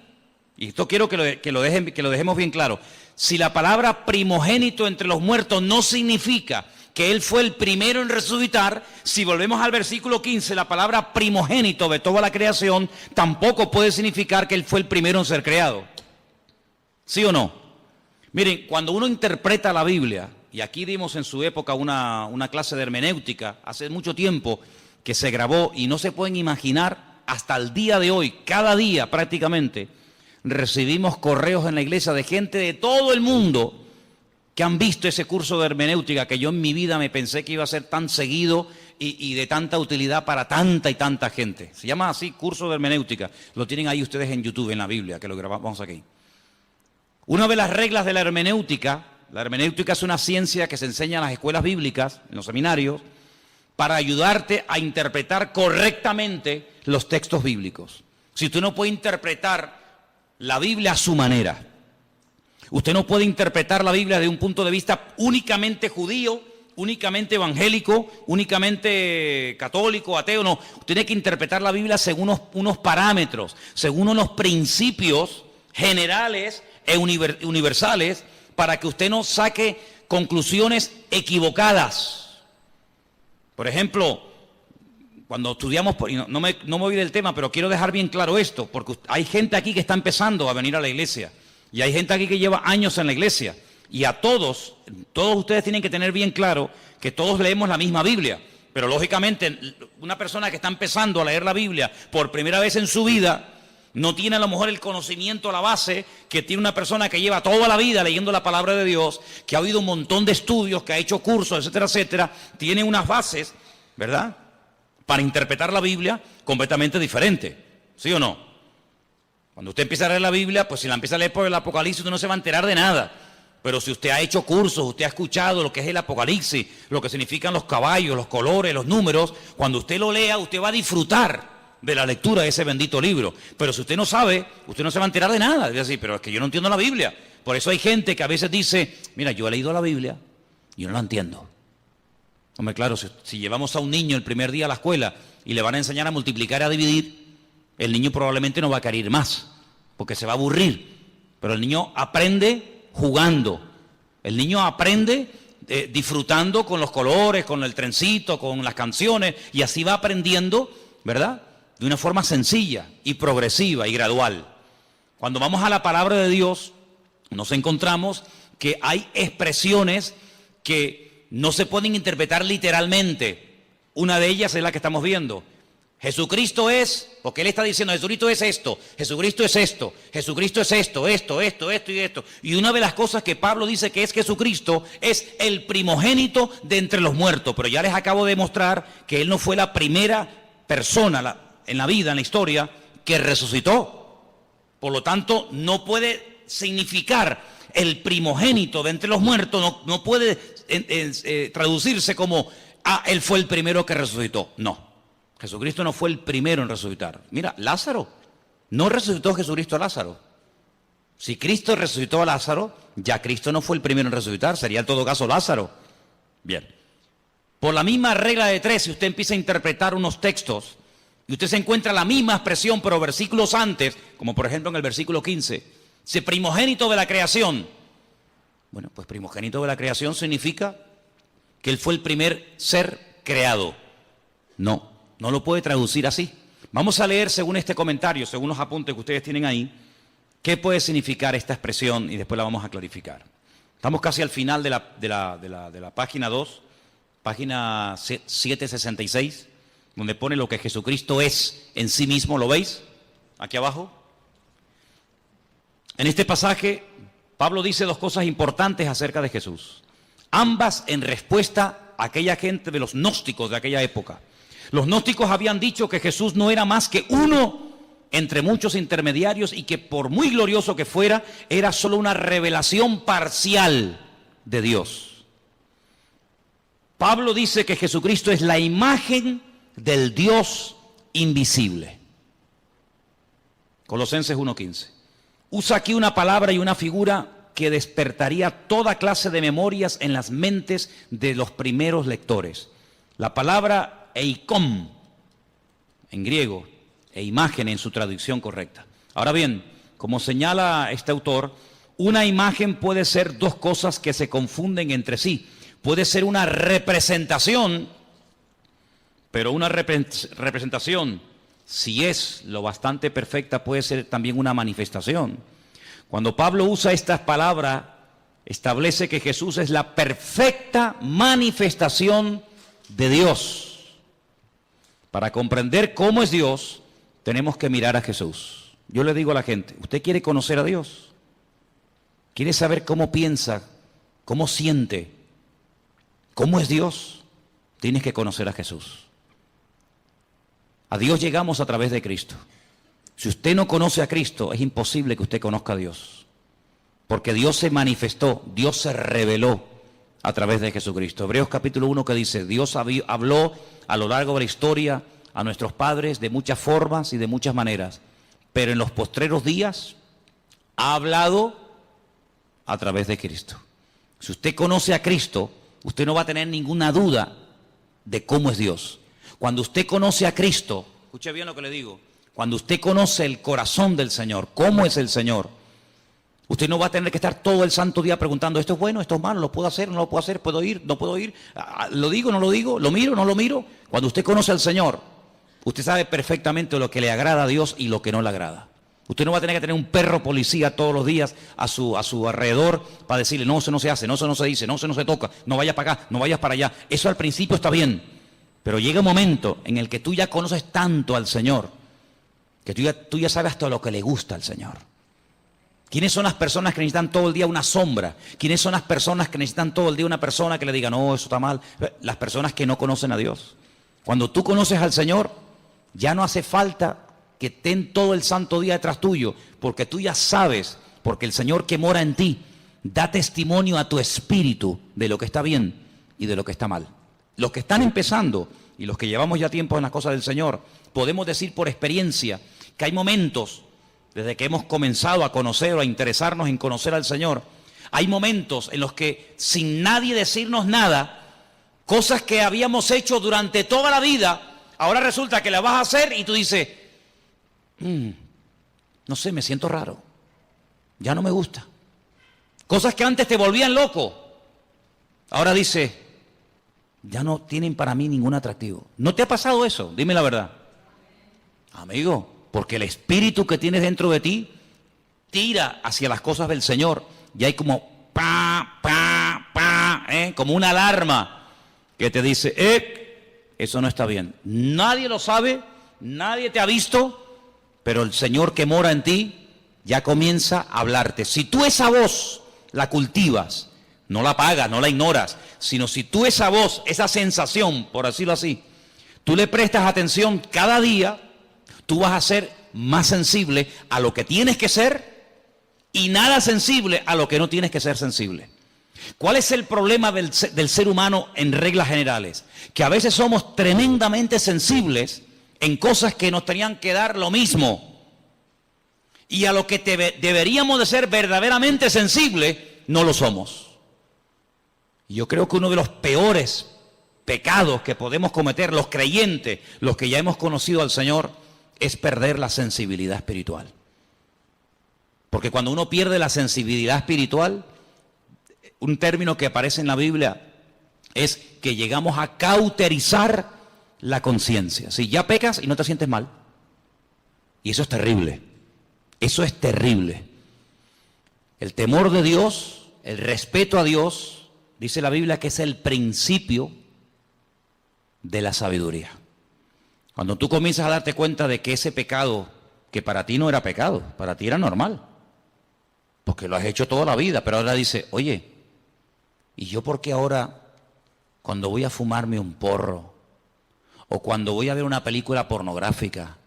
y esto quiero que lo dejemos bien claro, si la palabra primogénito entre los muertos no significa que Él fue el primero en resucitar, si volvemos al versículo 15, la palabra primogénito de toda la creación tampoco puede significar que Él fue el primero en ser creado. ¿Sí o no? Miren, cuando uno interpreta la Biblia, y aquí dimos en su época una clase de hermenéutica, hace mucho tiempo que se grabó, y no se pueden imaginar, hasta el día de hoy, cada día prácticamente, recibimos correos en la iglesia de gente de todo el mundo que han visto ese curso de hermenéutica que yo en mi vida me pensé que iba a ser tan seguido y de tanta utilidad para tanta y tanta gente. Se llama así, curso de hermenéutica. Lo tienen ahí ustedes en YouTube, en la Biblia, que lo grabamos aquí. Una de las reglas de la hermenéutica es una ciencia que se enseña en las escuelas bíblicas, en los seminarios, para ayudarte a interpretar correctamente los textos bíblicos. Si usted no puede interpretar la Biblia a su manera, usted no puede interpretar la Biblia desde un punto de vista únicamente judío, únicamente evangélico, únicamente católico, ateo, no. Usted tiene que interpretar la Biblia según unos parámetros, según unos principios generales e universales, para que usted no saque conclusiones equivocadas. Por ejemplo, cuando estudiamos, no me voy del tema, pero quiero dejar bien claro esto, porque hay gente aquí que está empezando a venir a la iglesia, y hay gente aquí que lleva años en la iglesia, y a todos ustedes tienen que tener bien claro que todos leemos la misma Biblia, pero lógicamente una persona que está empezando a leer la Biblia por primera vez en su vida, no tiene a lo mejor el conocimiento a la base que tiene una persona que lleva toda la vida leyendo la palabra de Dios, que ha oído un montón de estudios, que ha hecho cursos, etcétera, etcétera. Tiene unas bases, ¿verdad?, para interpretar la Biblia completamente diferente. ¿Sí o no? Cuando usted empieza a leer la Biblia, pues si la empieza a leer por el Apocalipsis, usted no se va a enterar de nada. Pero si usted ha hecho cursos, usted ha escuchado lo que es el Apocalipsis, lo que significan los caballos, los colores, los números, cuando usted lo lea, usted va a disfrutar de la lectura de ese bendito libro. Pero si usted no sabe, usted no se va a enterar de nada. Es decir, pero es que yo no entiendo la Biblia. Por eso hay gente que a veces dice, mira, yo he leído la Biblia y yo no la entiendo. Hombre, claro, si llevamos a un niño el primer día a la escuela y le van a enseñar a multiplicar y a dividir, el niño probablemente no va a querer ir más, porque se va a aburrir. Pero el niño aprende jugando. El niño aprende disfrutando con los colores, con el trencito, con las canciones, y así va aprendiendo, ¿verdad?, de una forma sencilla y progresiva y gradual. Cuando vamos a la palabra de Dios, nos encontramos que hay expresiones que no se pueden interpretar literalmente. Una de ellas es la que estamos viendo. Jesucristo es, porque Él está diciendo, Jesucristo es esto, Jesucristo es esto, Jesucristo es esto y esto. Y una de las cosas que Pablo dice que es Jesucristo es el primogénito de entre los muertos. Pero ya les acabo de mostrar que Él no fue la primera persona en la vida, en la historia, que resucitó. Por lo tanto, no puede significar el primogénito de entre los muertos, no puede traducirse como, Él fue el primero que resucitó. No, Jesucristo no fue el primero en resucitar. Mira, Lázaro, no resucitó Jesucristo a Lázaro. Si Cristo resucitó a Lázaro, ya Cristo no fue el primero en resucitar, sería en todo caso Lázaro. Bien, por la misma regla de tres, si usted empieza a interpretar unos textos, y usted se encuentra la misma expresión, pero versículos antes, como por ejemplo en el versículo 15, dice primogénito de la creación. Bueno, pues primogénito de la creación significa que Él fue el primer ser creado. No lo puede traducir así. Vamos a leer según este comentario, según los apuntes que ustedes tienen ahí, qué puede significar esta expresión y después la vamos a clarificar. Estamos casi al final de la página 2, página 766. Donde pone lo que Jesucristo es en sí mismo, ¿lo veis? Aquí abajo. En este pasaje, Pablo dice dos cosas importantes acerca de Jesús. Ambas en respuesta a aquella gente de los gnósticos de aquella época. Los gnósticos habían dicho que Jesús no era más que uno entre muchos intermediarios y que por muy glorioso que fuera, era solo una revelación parcial de Dios. Pablo dice que Jesucristo es la imagen del Dios invisible. Colosenses 1:15. Usa aquí una palabra y una figura que despertaría toda clase de memorias en las mentes de los primeros lectores. La palabra eikon, en griego, e imagen en su traducción correcta. Ahora bien, como señala este autor, una imagen puede ser dos cosas que se confunden entre sí. Puede ser una representación, pero una representación, si es lo bastante perfecta, puede ser también una manifestación. Cuando Pablo usa estas palabras, establece que Jesús es la perfecta manifestación de Dios. Para comprender cómo es Dios, tenemos que mirar a Jesús. Yo le digo a la gente, ¿usted quiere conocer a Dios? ¿Quiere saber cómo piensa, cómo siente, cómo es Dios? Tienes que conocer a Jesús. A Dios llegamos a través de Cristo. Si usted no conoce a Cristo, es imposible que usted conozca a Dios. Porque Dios se manifestó, Dios se reveló a través de Jesucristo. Hebreos capítulo 1 que dice, Dios habló a lo largo de la historia a nuestros padres de muchas formas y de muchas maneras. Pero en los postreros días ha hablado a través de Cristo. Si usted conoce a Cristo, usted no va a tener ninguna duda de cómo es Dios. Cuando usted conoce a Cristo, escuche bien lo que le digo, cuando usted conoce el corazón del Señor, cómo es el Señor, usted no va a tener que estar todo el santo día preguntando, esto es bueno, esto es malo, lo puedo hacer, no lo puedo hacer, puedo ir, no puedo ir, lo digo, no lo digo, lo miro, no lo miro. Cuando usted conoce al Señor, usted sabe perfectamente lo que le agrada a Dios y lo que no le agrada. Usted no va a tener que tener un perro policía todos los días a su alrededor para decirle, no, eso no se hace, no, eso no se dice, no, eso no se toca, no vayas para acá, no vayas para allá. Eso al principio está bien. Pero llega un momento en el que tú ya conoces tanto al Señor que tú ya sabes hasta lo que le gusta al Señor. ¿Quiénes son las personas que necesitan todo el día una sombra? ¿Quiénes son las personas que necesitan todo el día una persona que le diga, no, eso está mal? Las personas que no conocen a Dios. Cuando tú conoces al Señor, ya no hace falta que estén todo el santo día detrás tuyo, porque tú ya sabes, porque el Señor que mora en ti da testimonio a tu espíritu de lo que está bien y de lo que está mal. Los que están empezando y los que llevamos ya tiempo en las cosas del Señor, podemos decir por experiencia que hay momentos, desde que hemos comenzado a conocer o a interesarnos en conocer al Señor, hay momentos en los que sin nadie decirnos nada, cosas que habíamos hecho durante toda la vida, ahora resulta que las vas a hacer y tú dices, no sé, me siento raro, ya no me gusta. Cosas que antes te volvían loco, ahora dices, ya no tienen para mí ningún atractivo. ¿No te ha pasado eso? Dime la verdad. Amigo, porque el espíritu que tienes dentro de ti tira hacia las cosas del Señor y hay como como una alarma que te dice, eso no está bien. Nadie lo sabe, nadie te ha visto, pero el Señor que mora en ti ya comienza a hablarte. Si tú esa voz la cultivas, no la apagas, no la ignoras, sino si tú esa voz, esa sensación, por decirlo así, tú le prestas atención cada día, tú vas a ser más sensible a lo que tienes que ser y nada sensible a lo que no tienes que ser sensible. ¿Cuál es el problema del ser humano en reglas generales? Que a veces somos tremendamente sensibles en cosas que nos tenían que dar lo mismo. Y a lo que deberíamos de ser verdaderamente sensibles, no lo somos. Y yo creo que uno de los peores pecados que podemos cometer los creyentes, los que ya hemos conocido al Señor, es perder la sensibilidad espiritual. Porque cuando uno pierde la sensibilidad espiritual, un término que aparece en la Biblia es que llegamos a cauterizar la conciencia. Si ya pecas y no te sientes mal. Y eso es terrible. Eso es terrible. El temor de Dios, el respeto a Dios, dice la Biblia que es el principio de la sabiduría. Cuando tú comienzas a darte cuenta de que ese pecado, que para ti no era pecado, para ti era normal, porque lo has hecho toda la vida, pero ahora dice, oye, ¿y yo por qué ahora, cuando voy a fumarme un porro, o cuando voy a ver una película pornográfica,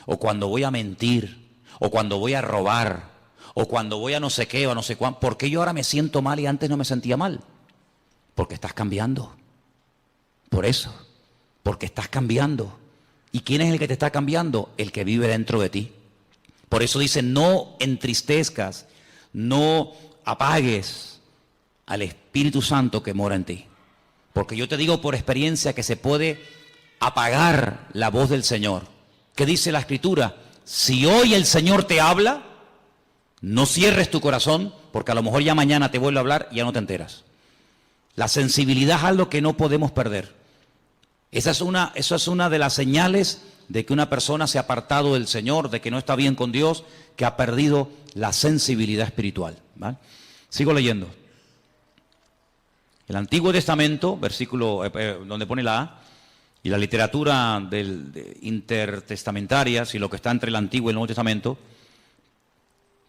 o cuando voy a mentir, o cuando voy a robar, o cuando voy a no sé qué, o a no sé cuánto, por qué yo ahora me siento mal y antes no me sentía mal? Porque estás cambiando. Por eso, porque estás cambiando. ¿Y quién es el que te está cambiando? El que vive dentro de ti. Por eso dice, no entristezcas, no apagues al Espíritu Santo que mora en ti. Porque yo te digo por experiencia que se puede apagar la voz del Señor. ¿Qué dice la Escritura? Si hoy el Señor te habla, no cierres tu corazón, porque a lo mejor ya mañana te vuelve a hablar y ya no te enteras. La sensibilidad es algo que no podemos perder. Esa es una de las señales de que una persona se ha apartado del Señor, de que no está bien con Dios, que ha perdido la sensibilidad espiritual. ¿Vale? Sigo leyendo. El Antiguo Testamento, versículo donde pone la A, y la literatura intertestamentaria, si lo que está entre el Antiguo y el Nuevo Testamento,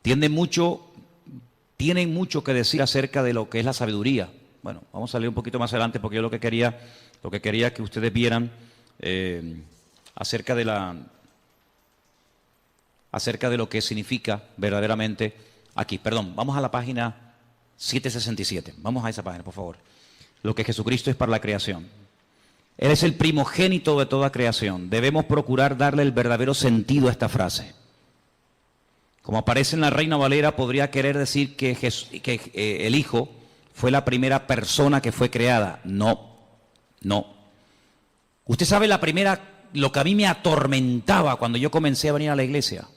tienen mucho que decir acerca de lo que es la sabiduría. Bueno, vamos a leer un poquito más adelante porque yo lo que quería que ustedes vieran acerca de lo que significa verdaderamente aquí. Perdón, vamos a la página 767. Vamos a esa página, por favor. Lo que Jesucristo es para la creación. Él es el primogénito de toda creación. Debemos procurar darle el verdadero sentido a esta frase. Como aparece en la Reina Valera, podría querer decir que el Hijo fue la primera persona que fue creada. No. Usted sabe lo que a mí me atormentaba cuando yo comencé a venir a la iglesia.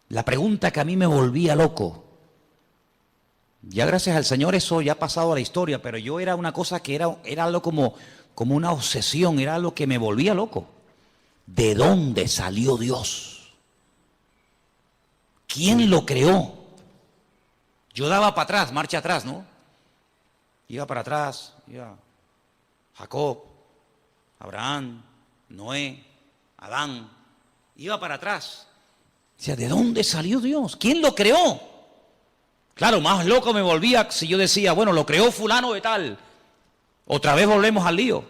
La pregunta que a mí me volvía loco. Ya gracias al Señor eso ya ha pasado a la historia, pero yo era una cosa que era algo como una obsesión, era algo que me volvía loco. ¿De dónde salió Dios? ¿Quién lo creó? Yo daba para atrás, marcha atrás, ¿no? Iba para atrás, iba Jacob, Abraham, Noé, Adán, Iba para atrás. Decía, ¿de dónde salió Dios? ¿Quién lo creó? Claro, más loco me volvía si yo decía, bueno, lo creó fulano de tal. Otra vez volvemos al lío.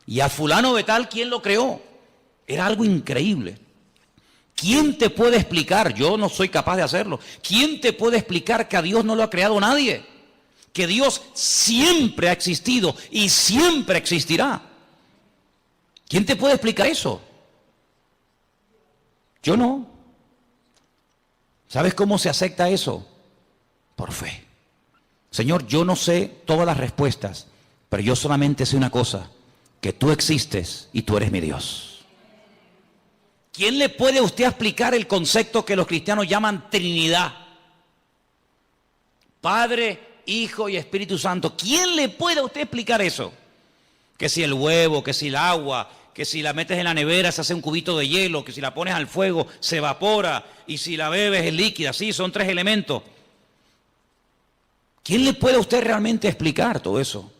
Y a fulano de tal, ¿quién lo creó? Era algo increíble. ¿Quién te puede explicar? Yo no soy capaz de hacerlo. ¿Quién te puede explicar que a Dios no lo ha creado nadie? Que Dios siempre ha existido y siempre existirá. ¿Quién te puede explicar eso? Yo no. ¿Sabes cómo se acepta eso? Por fe. Señor, yo no sé todas las respuestas, pero yo solamente sé una cosa, que tú existes y tú eres mi Dios. ¿Quién le puede a usted explicar el concepto que los cristianos llaman Trinidad? Padre, Hijo y Espíritu Santo. ¿Quién le puede a usted explicar eso? Que si el huevo, que si el agua, que si la metes en la nevera se hace un cubito de hielo, que si la pones al fuego se evapora y si la bebes es líquida. Sí, son 3 elementos. ¿Quién le puede a usted realmente explicar todo eso?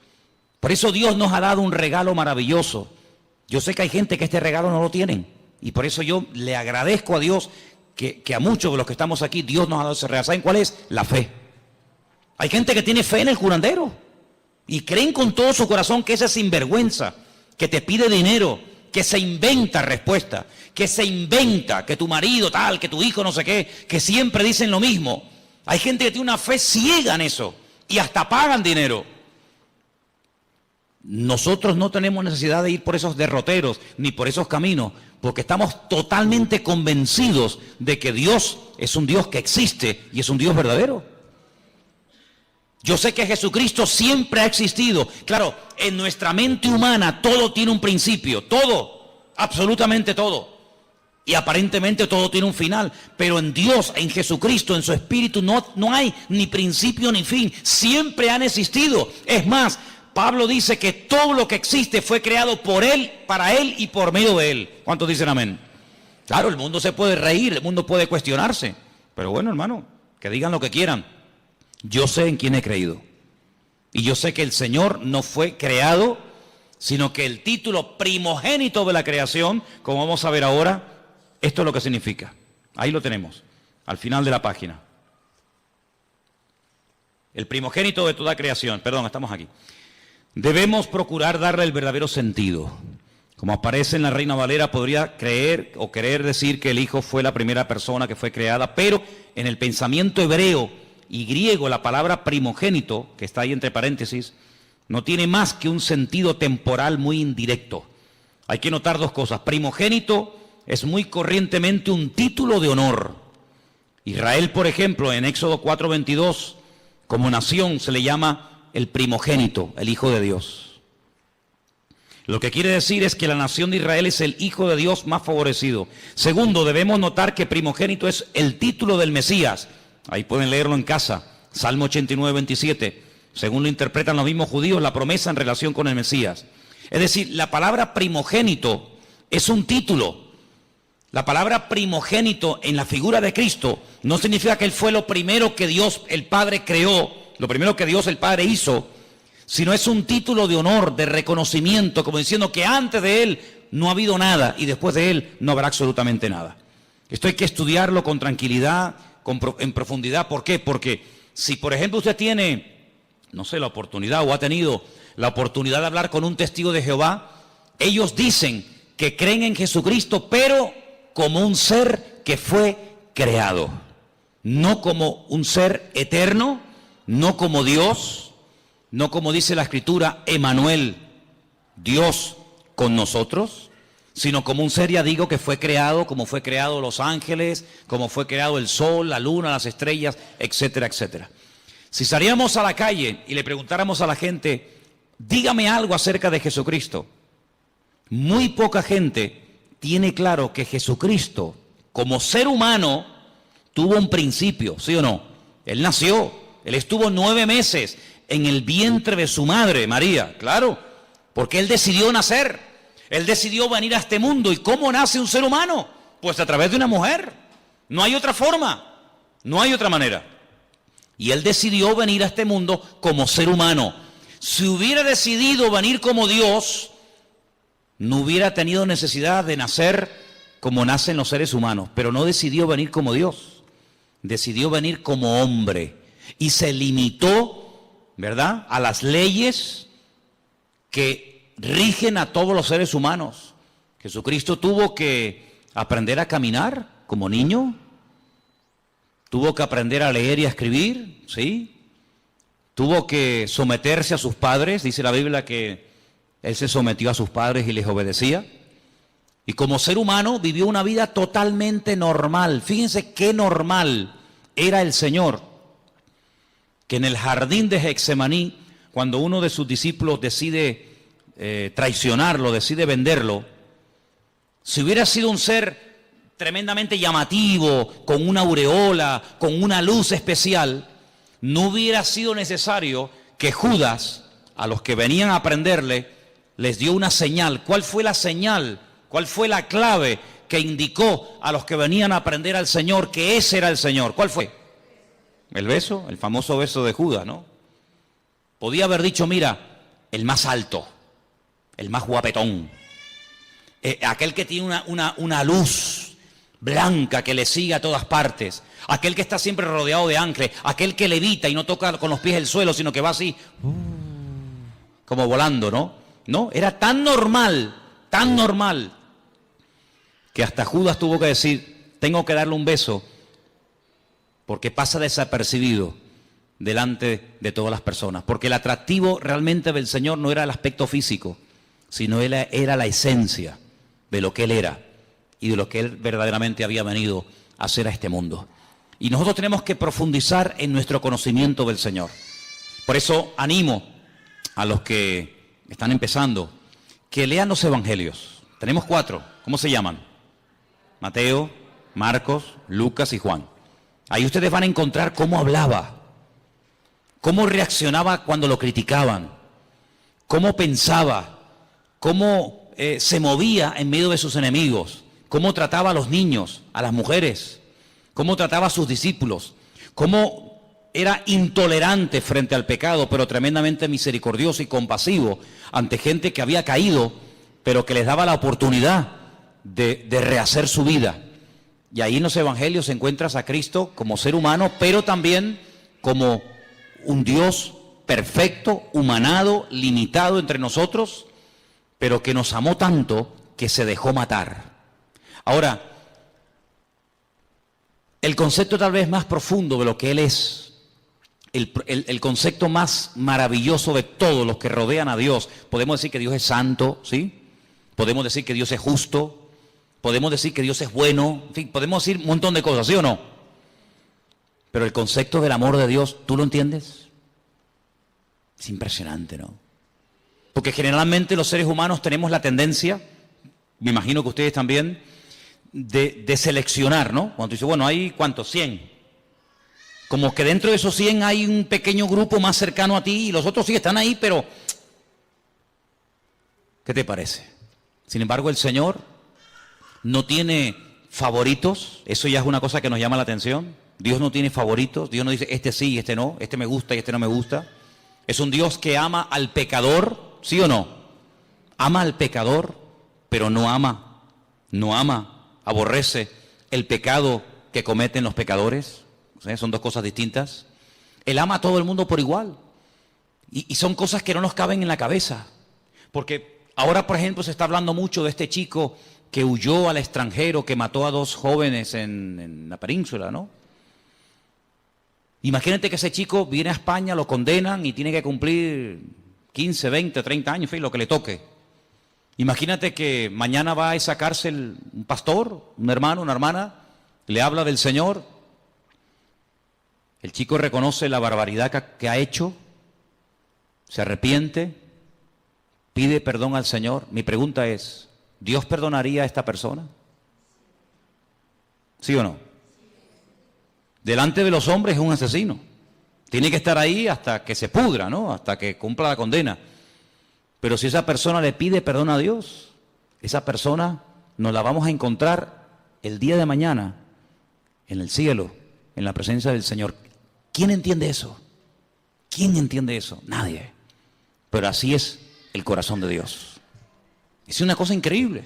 Por eso Dios nos ha dado un regalo maravilloso. Yo sé que hay gente que este regalo no lo tienen. Y por eso yo le agradezco a Dios que a muchos de los que estamos aquí, Dios nos ha dado ese regalo. ¿Saben cuál es? La fe. Hay gente que tiene fe en el curandero. Y creen con todo su corazón que ese sinvergüenza, que te pide dinero, que se inventa respuesta, que se inventa que tu marido tal, que tu hijo no sé qué, que siempre dicen lo mismo. Hay gente que tiene una fe ciega en eso y hasta pagan dinero. Nosotros no tenemos necesidad de ir por esos derroteros ni por esos caminos, porque estamos totalmente convencidos de que Dios es un Dios que existe y es un Dios verdadero. Yo sé que Jesucristo siempre ha existido. Claro, en nuestra mente humana todo tiene un principio, todo, absolutamente todo. Y aparentemente todo tiene un final, pero en Dios, en Jesucristo, en su Espíritu no hay ni principio ni fin. Siempre han existido. Es más, Pablo dice que todo lo que existe fue creado por Él, para Él y por medio de Él. ¿Cuántos dicen amén? Claro, el mundo se puede reír, el mundo puede cuestionarse. Pero bueno, hermano, que digan lo que quieran. Yo sé en quién he creído. Y yo sé que el Señor no fue creado, sino que el título primogénito de la creación, como vamos a ver ahora, esto es lo que significa. Ahí lo tenemos, al final de la página. El primogénito de toda creación. Perdón, estamos aquí. Debemos procurar darle el verdadero sentido. Como aparece en la Reina Valera, podría creer o querer decir que el Hijo fue la primera persona que fue creada, pero en el pensamiento hebreo y griego, la palabra primogénito, que está ahí entre paréntesis, no tiene más que un sentido temporal muy indirecto. Hay que notar 2 cosas. Primogénito es muy corrientemente un título de honor. Israel, por ejemplo, en Éxodo 4:22, como nación se le llama el primogénito, el Hijo de Dios. Lo que quiere decir es que la nación de Israel es el Hijo de Dios más favorecido. Segundo, debemos notar que primogénito es el título del Mesías. Ahí pueden leerlo en casa, Salmo 89:27. Según lo interpretan los mismos judíos, la promesa en relación con el Mesías. Es decir, la palabra primogénito es un título. La palabra primogénito en la figura de Cristo no significa que Él fue lo primero que Dios el Padre creó, lo primero que Dios el Padre hizo, sino es un título de honor, de reconocimiento, como diciendo que antes de Él no ha habido nada y después de Él no habrá absolutamente nada. Esto hay que estudiarlo con tranquilidad, en profundidad. ¿Por qué? Porque si, por ejemplo, usted tiene, no sé, la oportunidad o ha tenido la oportunidad de hablar con un testigo de Jehová, ellos dicen que creen en Jesucristo, pero como un ser que fue creado, no como un ser eterno, no como Dios, no como dice la Escritura, Emmanuel, Dios con nosotros, sino como un ser, ya digo, que fue creado, como fue creado los ángeles, como fue creado el sol, la luna, las estrellas, etcétera, etcétera. Si saliéramos a la calle y le preguntáramos a la gente, dígame algo acerca de Jesucristo, muy poca gente tiene claro que Jesucristo, como ser humano, tuvo un principio, ¿sí o no? Él nació, Él estuvo 9 meses en el vientre de su madre, María, claro, porque Él decidió nacer. Él decidió venir a este mundo. ¿Y cómo nace un ser humano? Pues a través de una mujer. No hay otra forma, no hay otra manera. Y Él decidió venir a este mundo como ser humano. Si hubiera decidido venir como Dios, no hubiera tenido necesidad de nacer como nacen los seres humanos, pero no decidió venir como Dios, decidió venir como hombre y se limitó, ¿verdad?, a las leyes que rigen a todos los seres humanos. Jesucristo tuvo que aprender a caminar como niño, tuvo que aprender a leer y a escribir, ¿sí? Tuvo que someterse a sus padres, dice la Biblia que él se sometió a sus padres y les obedecía. Y como ser humano vivió una vida totalmente normal. Fíjense qué normal era el Señor, que en el jardín de Getsemaní, cuando uno de sus discípulos decide traicionarlo, decide venderlo, si hubiera sido un ser tremendamente llamativo, con una aureola, con una luz especial, no hubiera sido necesario que Judas, a los que venían a prenderle, les dio una señal. ¿Cuál fue la señal? ¿Cuál fue la clave que indicó a los que venían a prender al Señor que ese era el Señor? ¿Cuál fue? El beso, el famoso beso de Judas, ¿no? Podía haber dicho, mira, el más alto, el más guapetón, aquel que tiene una luz blanca que le sigue a todas partes, aquel que está siempre rodeado de ángeles, aquel que levita y no toca con los pies el suelo, sino que va así, como volando, ¿no? No, era tan normal, que hasta Judas tuvo que decir, tengo que darle un beso, porque pasa desapercibido delante de todas las personas. Porque el atractivo realmente del Señor no era el aspecto físico, sino era la esencia de lo que Él era y de lo que Él verdaderamente había venido a hacer a este mundo. Y nosotros tenemos que profundizar en nuestro conocimiento del Señor. Por eso animo a los que están empezando que lean los evangelios. Tenemos 4. ¿Cómo se llaman? Mateo, Marcos, Lucas y Juan. Ahí ustedes van a encontrar cómo hablaba, cómo reaccionaba cuando lo criticaban, cómo pensaba, cómo se movía en medio de sus enemigos, cómo trataba a los niños, a las mujeres, cómo trataba a sus discípulos, cómo era intolerante frente al pecado, pero tremendamente misericordioso y compasivo ante gente que había caído, pero que les daba la oportunidad de rehacer su vida. Y ahí en los evangelios encuentras a Cristo como ser humano, pero también como un Dios perfecto, humanado, limitado entre nosotros, pero que nos amó tanto que se dejó matar. Ahora, el concepto tal vez más profundo de lo que Él es, el concepto más maravilloso de todos los que rodean a Dios, podemos decir que Dios es santo, ¿sí? Podemos decir que Dios es justo, podemos decir que Dios es bueno, en fin, podemos decir un montón de cosas, ¿sí o no? Pero el concepto del amor de Dios, ¿tú lo entiendes? Es impresionante, ¿no? Porque generalmente los seres humanos tenemos la tendencia, me imagino que ustedes también, de seleccionar, ¿no? Cuando tú dices, bueno, hay ¿cuántos? 100. Como que dentro de esos 100 hay un pequeño grupo más cercano a ti y los otros sí están ahí, pero ¿qué te parece? Sin embargo, el Señor no tiene favoritos. Eso ya es una cosa que nos llama la atención. Dios no tiene favoritos. Dios no dice, este sí, este no, este me gusta y este no me gusta. Es un Dios que ama al pecador, ¿sí o no? Ama al pecador, pero no ama, aborrece el pecado que cometen los pecadores. O sea, son dos cosas distintas. Él ama a todo el mundo por igual. Y son cosas que no nos caben en la cabeza. Porque ahora, por ejemplo, se está hablando mucho de este chico que huyó al extranjero, que mató a 2 jóvenes en la península, ¿no? Imagínate que ese chico viene a España, lo condenan y tiene que cumplir 15, 20, 30 años, en fin, lo que le toque. Imagínate que mañana va a esa cárcel un pastor, un hermano, una hermana, le habla del Señor. El chico reconoce la barbaridad que ha hecho, se arrepiente, pide perdón al Señor. Mi pregunta es, ¿Dios perdonaría a esta persona? ¿Sí o no? Delante de los hombres es un asesino. Tiene que estar ahí hasta que se pudra, ¿no? Hasta que cumpla la condena. Pero si esa persona le pide perdón a Dios, esa persona nos la vamos a encontrar el día de mañana en el cielo, en la presencia del Señor. ¿Quién entiende eso? ¿Quién entiende eso? Nadie. Pero así es el corazón de Dios. Es una cosa increíble.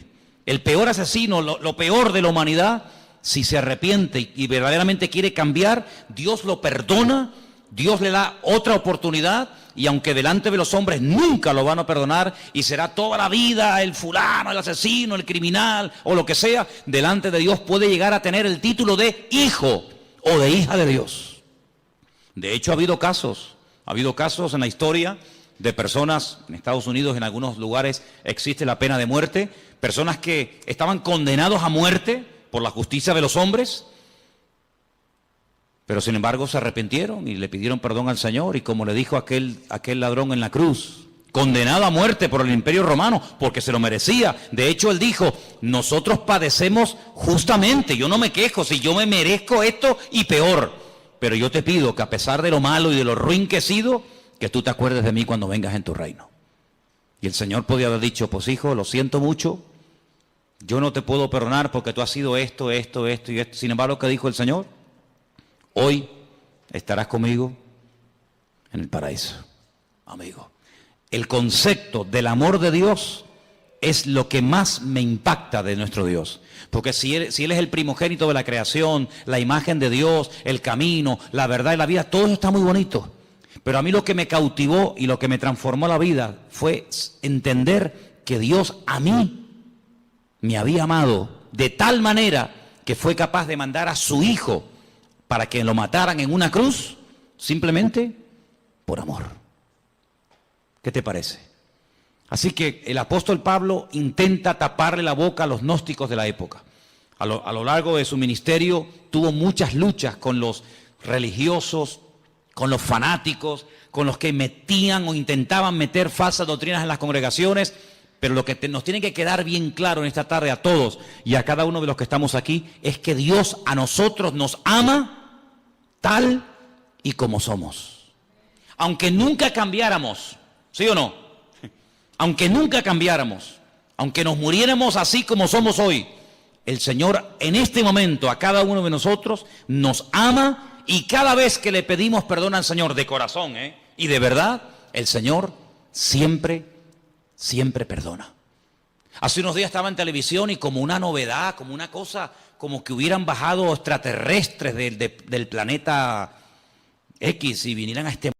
el peor asesino, lo peor de la humanidad, si se arrepiente y verdaderamente quiere cambiar, Dios lo perdona, Dios le da otra oportunidad, y aunque delante de los hombres nunca lo van a perdonar y será toda la vida el fulano, el asesino, el criminal o lo que sea, delante de Dios puede llegar a tener el título de hijo o de hija de Dios. De hecho, ha habido casos en la historia de personas, en Estados Unidos, en algunos lugares existe la pena de muerte, personas que estaban condenados a muerte por la justicia de los hombres, pero sin embargo se arrepintieron y le pidieron perdón al Señor, y como le dijo aquel ladrón en la cruz, condenado a muerte por el Imperio Romano, porque se lo merecía. De hecho, él dijo, nosotros padecemos justamente, yo no me quejo, si yo me merezco esto y peor, pero yo te pido que a pesar de lo malo y de lo ruin que he sido, que tú te acuerdes de mí cuando vengas en tu reino. Y el Señor podía haber dicho, pues hijo, lo siento mucho, yo no te puedo perdonar porque tú has sido esto y esto. Sin embargo, ¿qué dijo el Señor? Hoy estarás conmigo en el paraíso, amigo. El concepto del amor de Dios es lo que más me impacta de nuestro Dios. Porque si él es el primogénito de la creación, la imagen de Dios, el camino, la verdad y la vida, todo eso está muy bonito. Pero a mí lo que me cautivó y lo que me transformó la vida fue entender que Dios a mí me había amado de tal manera que fue capaz de mandar a su hijo para que lo mataran en una cruz, simplemente por amor. ¿Qué te parece? Así que el apóstol Pablo intenta taparle la boca a los gnósticos de la época. A lo largo de su ministerio tuvo muchas luchas con los religiosos, con los fanáticos, con los que metían o intentaban meter falsas doctrinas en las congregaciones. Pero lo que nos tiene que quedar bien claro en esta tarde a todos y a cada uno de los que estamos aquí es que Dios a nosotros nos ama tal y como somos. Aunque nunca cambiáramos, ¿sí o no? Aunque nunca cambiáramos, aunque nos muriéramos así como somos hoy, el Señor en este momento a cada uno de nosotros nos ama, y cada vez que le pedimos perdón al Señor de corazón y de verdad, el Señor siempre perdona. Hace unos días estaba en televisión y como una novedad, como una cosa, como que hubieran bajado extraterrestres del planeta X y vinieran a este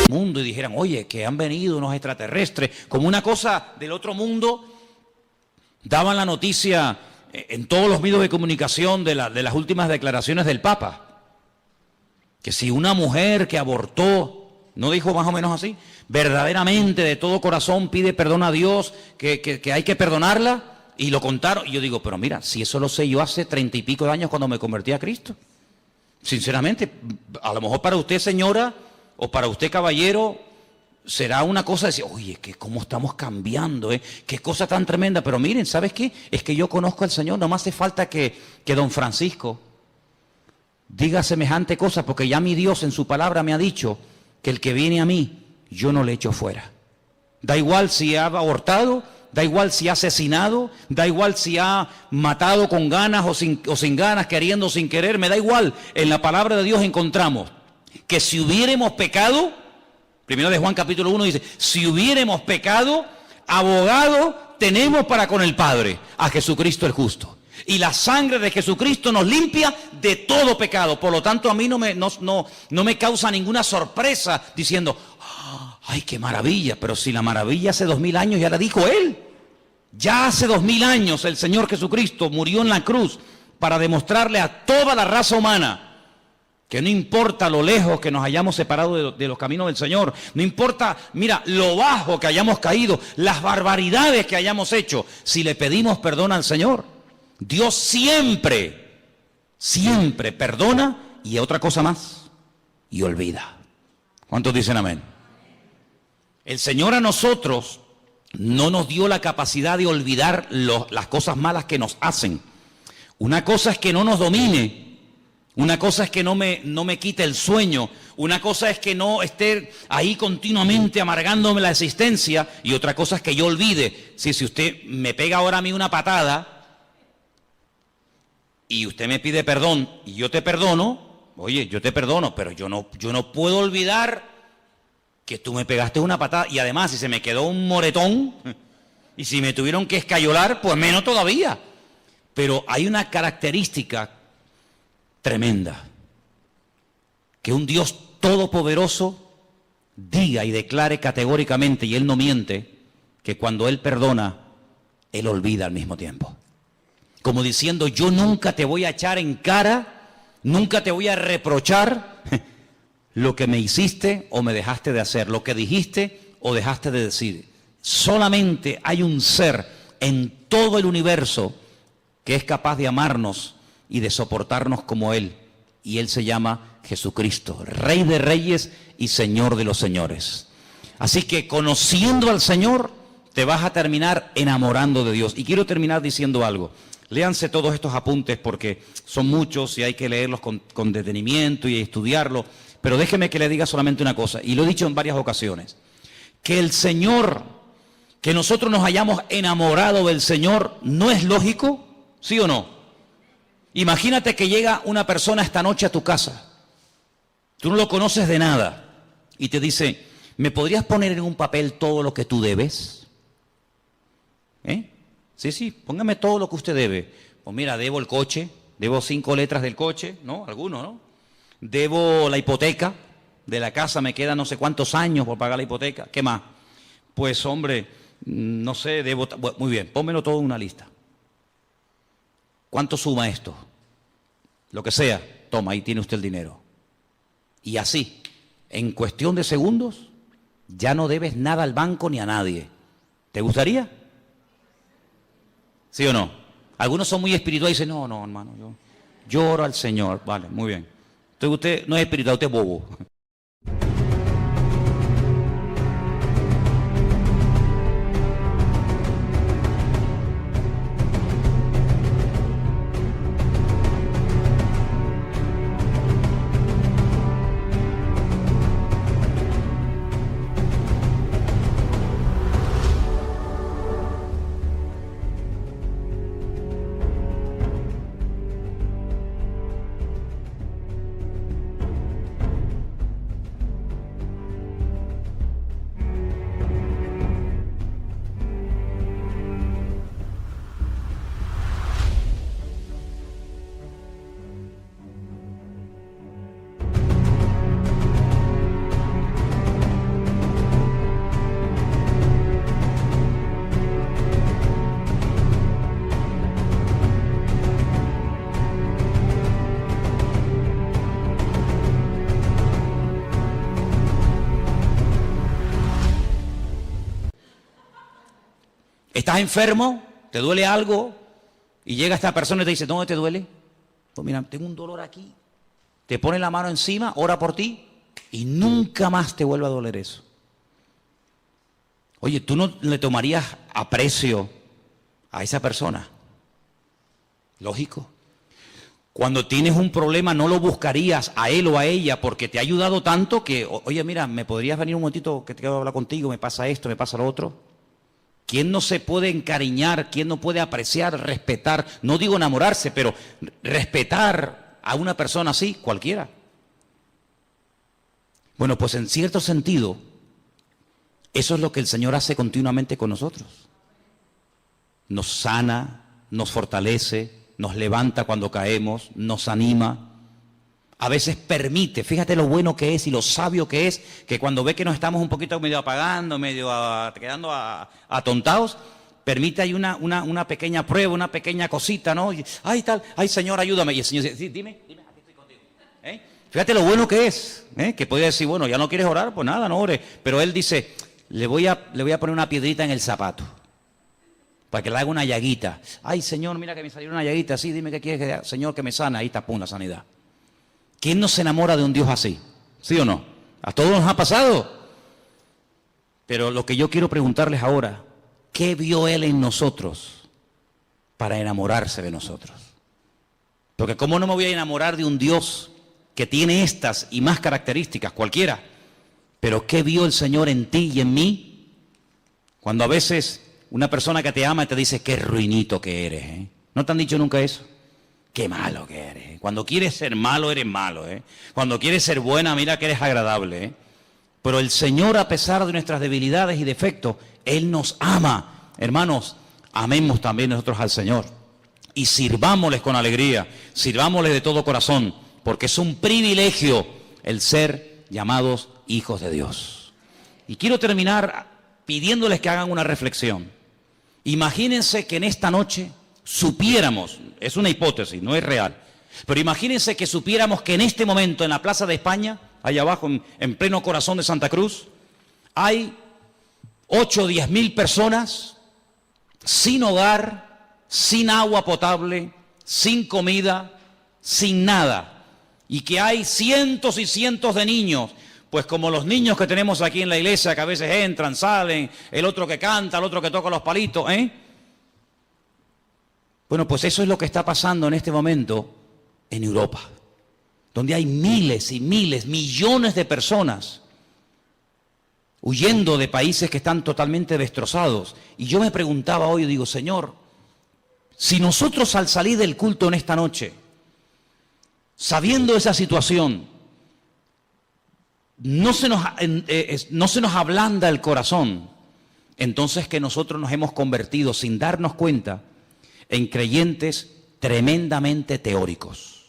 mundo y dijeran, oye, que han venido unos extraterrestres, como una cosa del otro mundo, daban la noticia en todos los medios de comunicación de las últimas declaraciones del Papa, que si una mujer que abortó, ¿no dijo más o menos así? Verdaderamente de todo corazón pide perdón a Dios, que hay que perdonarla, y lo contaron. Y yo digo, pero mira, si eso lo sé yo hace 30 y pico de años cuando me convertí a Cristo. Sinceramente, a lo mejor para usted, señora, o para usted, caballero, será una cosa de decir, oye, que cómo estamos cambiando, qué cosa tan tremenda. Pero miren, ¿sabes qué? Es que yo conozco al Señor, no me hace falta que don Francisco diga semejante cosa, porque ya mi Dios en su palabra me ha dicho que el que viene a mí, yo no le echo fuera. Da igual si ha abortado, da igual si ha asesinado, da igual si ha matado con ganas o sin ganas, queriendo o sin querer, me da igual. En la palabra de Dios encontramos que si hubiéramos pecado, primero de Juan capítulo 1 dice, si hubiéramos pecado, abogado tenemos para con el Padre, a Jesucristo el justo. Y la sangre de Jesucristo nos limpia de todo pecado. Por lo tanto, a mí no me causa ninguna sorpresa diciendo, ¡ay, qué maravilla! Pero si la maravilla hace 2000 años ya la dijo Él. Ya hace 2000 años el Señor Jesucristo murió en la cruz para demostrarle a toda la raza humana que no importa lo lejos que nos hayamos separado de los caminos del Señor, no importa, mira, lo bajo que hayamos caído, las barbaridades que hayamos hecho, si le pedimos perdón al Señor, Dios siempre, siempre perdona y otra cosa más, y olvida. ¿Cuántos dicen amén? El Señor a nosotros no nos dio la capacidad de olvidar las cosas malas que nos hacen. Una cosa es que no nos domine. Una cosa es que no me quite el sueño, una cosa es que no esté ahí continuamente amargándome la existencia y otra cosa es que yo olvide. Si usted me pega ahora a mí una patada y usted me pide perdón y yo te perdono, oye, yo te perdono, pero yo no puedo olvidar que tú me pegaste una patada y además si se me quedó un moretón y si me tuvieron que escayolar, pues menos todavía. Pero hay una característica tremenda, que un Dios todopoderoso diga y declare categóricamente, y Él no miente, que cuando Él perdona, Él olvida al mismo tiempo. Como diciendo, yo nunca te voy a echar en cara, nunca te voy a reprochar lo que me hiciste o me dejaste de hacer, lo que dijiste o dejaste de decir. Solamente hay un ser en todo el universo que es capaz de amarnos y de soportarnos como Él, y Él se llama Jesucristo, Rey de Reyes y Señor de los Señores. Así que conociendo al Señor, te vas a terminar enamorando de Dios. Y quiero terminar diciendo algo. Léanse todos estos apuntes porque son muchos y hay que leerlos con detenimiento y estudiarlos, pero déjeme que le diga solamente una cosa, y lo he dicho en varias ocasiones, que el Señor, que nosotros nos hayamos enamorado del Señor, ¿no es lógico? ¿Sí o no? Imagínate que llega una persona esta noche a tu casa, tú no lo conoces de nada, y te dice, ¿me podrías poner en un papel todo lo que tú debes? Sí, póngame todo lo que usted debe. Pues mira, debo el coche, debo 5 letras del coche, ¿no? Alguno, ¿no? Debo la hipoteca de la casa, me quedan no sé cuántos años por pagar la hipoteca. ¿Qué más? Pues hombre, no sé, debo... Bueno, muy bien, pónmelo todo en una lista. ¿Cuánto suma esto? Lo que sea, toma, ahí tiene usted el dinero. Y así, en cuestión de segundos, ya no debes nada al banco ni a nadie. ¿Te gustaría? ¿Sí o no? Algunos son muy espirituales y dicen, no, hermano, yo oro al Señor. Vale, muy bien. Entonces usted no es espiritual, usted es bobo. ¿Estás enfermo? ¿Te duele algo? Y llega esta persona y te dice, ¿dónde te duele? Pues mira, tengo un dolor aquí. Te pone la mano encima, ora por ti y nunca más te vuelve a doler eso. Oye, ¿tú no le tomarías aprecio a esa persona? Lógico. Cuando tienes un problema no lo buscarías a él o a ella porque te ha ayudado tanto que, oye, mira, ¿me podrías venir un momentito que te quiero hablar contigo? Me pasa esto, me pasa lo otro. ¿Quién no se puede encariñar? ¿Quién no puede apreciar, respetar? No digo enamorarse, pero respetar a una persona así, cualquiera. Bueno, pues en cierto sentido, eso es lo que el Señor hace continuamente con nosotros. Nos sana, nos fortalece, nos levanta cuando caemos, nos anima. A veces permite, fíjate lo bueno que es y lo sabio que es, que cuando ve que nos estamos un poquito medio apagando, quedando atontados, permite ahí una pequeña prueba, una pequeña cosita, ¿no? Y, ay, tal, ay, Señor, ayúdame. Y el Señor dice, sí, dime, aquí estoy contigo. Fíjate lo bueno que es, que puede decir, bueno, ya no quieres orar, pues nada, no ores. Pero Él dice, le voy a poner una piedrita en el zapato, para que le haga una llaguita. Ay, Señor, mira que me salió una llaguita, sí, dime qué quieres que haga. Señor, que me sana, ahí está, pum, la sanidad. ¿Quién no se enamora de un Dios así? ¿Sí o no? A todos nos ha pasado. Pero lo que yo quiero preguntarles ahora, ¿qué vio Él en nosotros para enamorarse de nosotros? Porque ¿cómo no me voy a enamorar de un Dios que tiene estas y más características, cualquiera? Pero ¿qué vio el Señor en ti y en mí? Cuando a veces una persona que te ama te dice, qué ruinito que eres, ¿eh? ¿No te han dicho nunca eso? Qué malo que eres. Cuando quieres ser malo, eres malo, ¿eh? Cuando quieres ser buena, mira que eres agradable, ¿eh? Pero el Señor, a pesar de nuestras debilidades y defectos, Él nos ama. Hermanos, amemos también nosotros al Señor. Y sirvámosles con alegría, sirvámosles de todo corazón, porque es un privilegio el ser llamados hijos de Dios. Y quiero terminar pidiéndoles que hagan una reflexión. Imagínense que en esta noche supiéramos, es una hipótesis, no es real, pero imagínense que supiéramos que en este momento en la Plaza de España, allá abajo en pleno corazón de Santa Cruz, hay 8 o 10 mil personas sin hogar, sin agua potable, sin comida, sin nada, y que hay cientos y cientos de niños, pues como los niños que tenemos aquí en la iglesia, que a veces entran, salen, el otro que canta, el otro que toca los palitos, Bueno, pues eso es lo que está pasando en este momento en Europa, donde hay miles y miles, millones de personas huyendo de países que están totalmente destrozados. Y yo me preguntaba hoy, digo, Señor, si nosotros al salir del culto en esta noche, sabiendo esa situación, no se nos ablanda el corazón, entonces que nosotros nos hemos convertido sin darnos cuenta en creyentes tremendamente teóricos.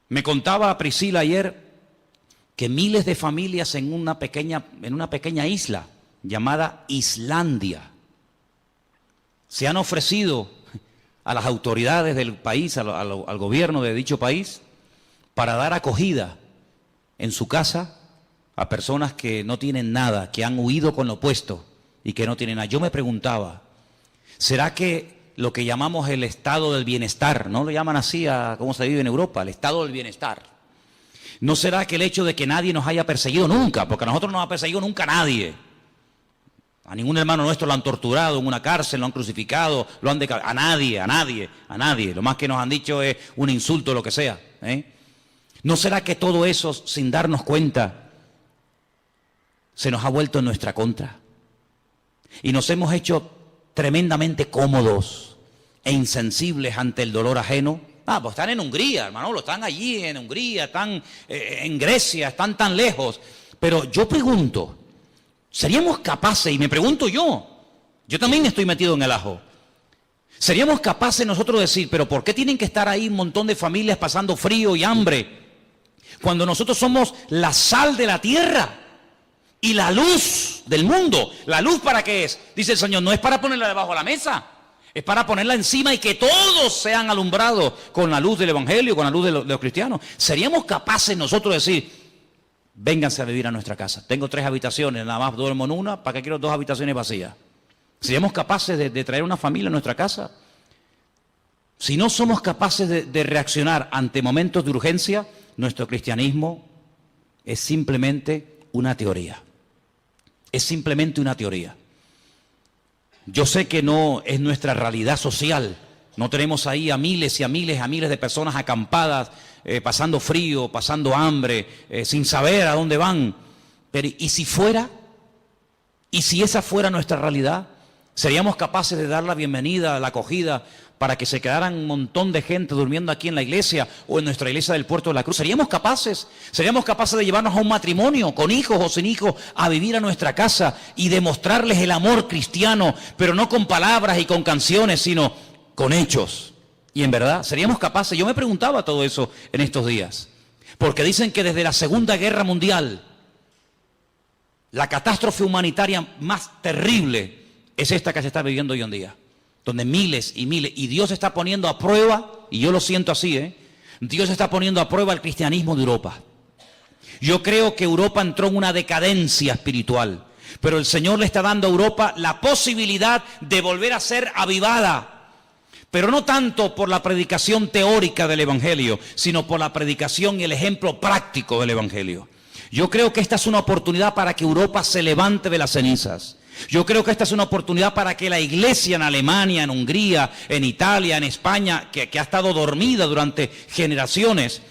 Me contaba Priscila ayer que miles de familias en una pequeña isla llamada Islandia se han ofrecido a las autoridades del país, al gobierno de dicho país, para dar acogida en su casa a personas que no tienen nada, que han huido con lo opuesto y que no tienen nada. Yo me preguntaba, ¿será que lo que llamamos el estado del bienestar, no lo llaman así a cómo se vive en Europa, el estado del bienestar? ¿No será que el hecho de que nadie nos haya perseguido nunca, porque a nosotros no nos ha perseguido nunca nadie? A ningún hermano nuestro lo han torturado en una cárcel, lo han crucificado, lo han decapitado. A nadie. Lo más que nos han dicho es un insulto, lo que sea, ¿No será que todo eso, sin darnos cuenta, se nos ha vuelto en nuestra contra? Y nos hemos hecho tremendamente cómodos e insensibles ante el dolor ajeno. Pues están en Hungría, hermano, están allí en Hungría, están en Grecia, están tan lejos. Pero yo pregunto, ¿seríamos capaces, y me pregunto yo también estoy metido en el ajo, ¿seríamos capaces nosotros de decir, pero por qué tienen que estar ahí un montón de familias pasando frío y hambre, cuando nosotros somos la sal de la tierra y la luz del mundo? ¿La luz para qué es? Dice el Señor, no es para ponerla debajo de la mesa, es para ponerla encima y que todos sean alumbrados con la luz del Evangelio, con la luz de los cristianos. ¿Seríamos capaces nosotros de decir, vénganse a vivir a nuestra casa? Tengo 3 habitaciones, nada más duermo en una, ¿para qué quiero 2 habitaciones vacías? ¿Seríamos capaces de traer una familia a nuestra casa? Si no somos capaces de reaccionar ante momentos de urgencia, nuestro cristianismo es simplemente una teoría. Es simplemente una teoría. Yo sé que no es nuestra realidad social. No tenemos ahí a miles y a miles de personas acampadas, pasando frío, pasando hambre, sin saber a dónde van. Pero ¿y si fuera? ¿Y si esa fuera nuestra realidad? ¿Seríamos capaces de dar la bienvenida, la acogida, para que se quedaran un montón de gente durmiendo aquí en la iglesia o en nuestra iglesia del Puerto de la Cruz? ¿Seríamos capaces? ¿Seríamos capaces de llevarnos a un matrimonio, con hijos o sin hijos, a vivir a nuestra casa y demostrarles el amor cristiano, pero no con palabras y con canciones, sino con hechos. Y en verdad, ¿seríamos capaces? Yo me preguntaba todo eso en estos días. Porque dicen que desde la Segunda Guerra Mundial, la catástrofe humanitaria más terrible es esta que se está viviendo hoy en día. Donde miles y miles, y Dios está poniendo a prueba, y yo lo siento así, Dios está poniendo a prueba el cristianismo de Europa. Yo creo que Europa entró en una decadencia espiritual, pero el Señor le está dando a Europa la posibilidad de volver a ser avivada, pero no tanto por la predicación teórica del Evangelio, sino por la predicación y el ejemplo práctico del Evangelio. Yo creo que esta es una oportunidad para que Europa se levante de las cenizas. Yo creo que esta es una oportunidad para que la iglesia en Alemania, en Hungría, en Italia, en España, que ha estado dormida durante generaciones,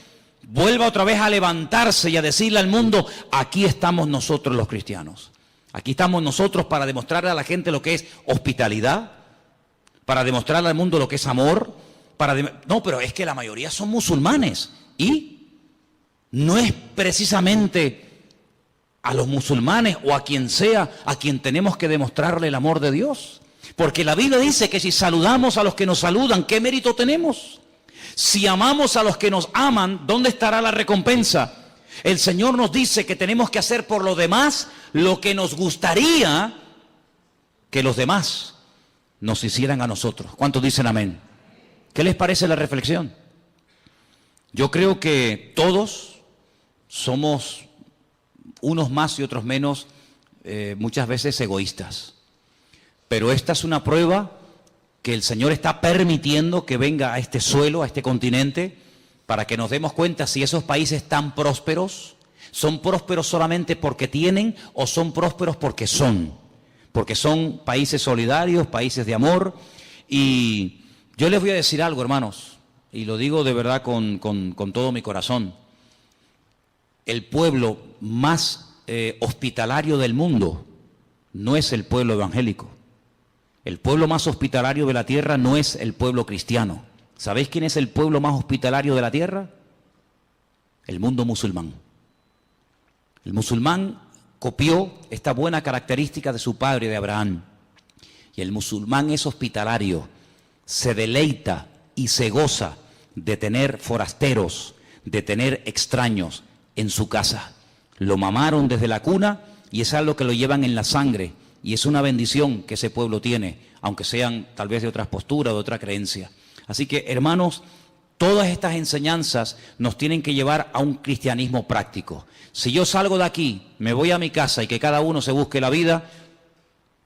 vuelva otra vez a levantarse y a decirle al mundo, aquí estamos nosotros los cristianos. Aquí estamos nosotros para demostrarle a la gente lo que es hospitalidad, para demostrarle al mundo lo que es amor. No, pero es que la mayoría son musulmanes. Y no es precisamente a los musulmanes o a quien sea a quien tenemos que demostrarle el amor de Dios. Porque la Biblia dice que si saludamos a los que nos saludan, ¿qué mérito tenemos? Si amamos a los que nos aman, ¿dónde estará la recompensa? El Señor nos dice que tenemos que hacer por los demás lo que nos gustaría que los demás nos hicieran a nosotros. ¿Cuántos dicen amén? ¿Qué les parece la reflexión? Yo creo que todos somos unos más y otros menos, muchas veces egoístas. Pero esta es una prueba que el Señor está permitiendo que venga a este suelo, a este continente, para que nos demos cuenta si esos países tan prósperos, son prósperos solamente porque tienen o son prósperos porque son países solidarios, países de amor. Y yo les voy a decir algo, hermanos, y lo digo de verdad con todo mi corazón. El pueblo más hospitalario del mundo no es el pueblo evangélico. El pueblo más hospitalario de la tierra no es el pueblo cristiano. ¿Sabéis quién es el pueblo más hospitalario de la tierra? El mundo musulmán. El musulmán copió esta buena característica de su padre, de Abraham. Y el musulmán es hospitalario, se deleita y se goza de tener forasteros, de tener extraños en su casa. Lo mamaron desde la cuna y es algo que lo llevan en la sangre. Y es una bendición que ese pueblo tiene, aunque sean tal vez de otras posturas, de otra creencia. Así que, hermanos, todas estas enseñanzas nos tienen que llevar a un cristianismo práctico. Si yo salgo de aquí, me voy a mi casa y que cada uno se busque la vida,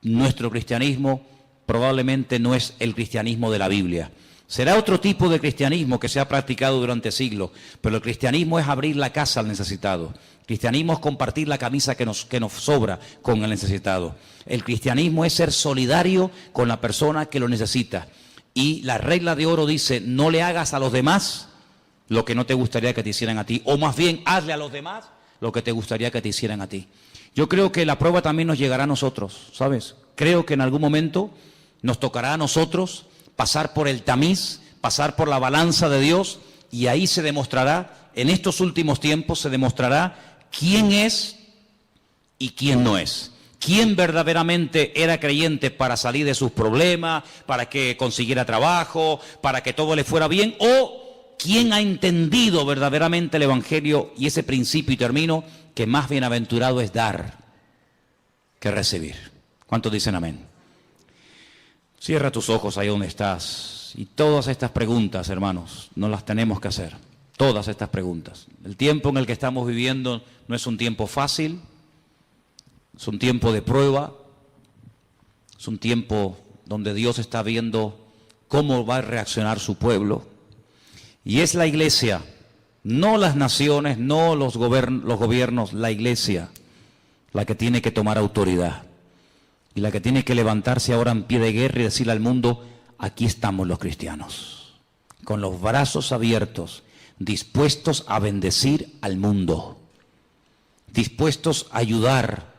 nuestro cristianismo probablemente no es el cristianismo de la Biblia. Será otro tipo de cristianismo que se ha practicado durante siglos, pero el cristianismo es abrir la casa al necesitado. El cristianismo es compartir la camisa que nos sobra con el necesitado. El cristianismo es ser solidario con la persona que lo necesita. Y la regla de oro dice, no le hagas a los demás lo que no te gustaría que te hicieran a ti, o más bien hazle a los demás lo que te gustaría que te hicieran a ti. Yo creo que la prueba también nos llegará a nosotros, ¿sabes? Creo que en algún momento nos tocará a nosotros pasar por el tamiz, pasar por la balanza de Dios, y ahí se demostrará, en estos últimos tiempos se demostrará quién es y quién no es. Quién verdaderamente era creyente para salir de sus problemas, para que consiguiera trabajo, para que todo le fuera bien, o quién ha entendido verdaderamente el Evangelio y ese principio, y termino, que más bienaventurado es dar que recibir. ¿Cuántos dicen amén? Cierra tus ojos ahí donde estás. Y todas estas preguntas, hermanos, nos las tenemos que hacer. Todas estas preguntas. El tiempo en el que estamos viviendo no es un tiempo fácil. Es un tiempo de prueba. Es un tiempo donde Dios está viendo cómo va a reaccionar su pueblo. Y es la iglesia, no las naciones, no los gobiernos, la iglesia, la que tiene que tomar autoridad. Y la que tiene que levantarse ahora en pie de guerra y decirle al mundo, aquí estamos los cristianos, con los brazos abiertos, dispuestos a bendecir al mundo, dispuestos a ayudar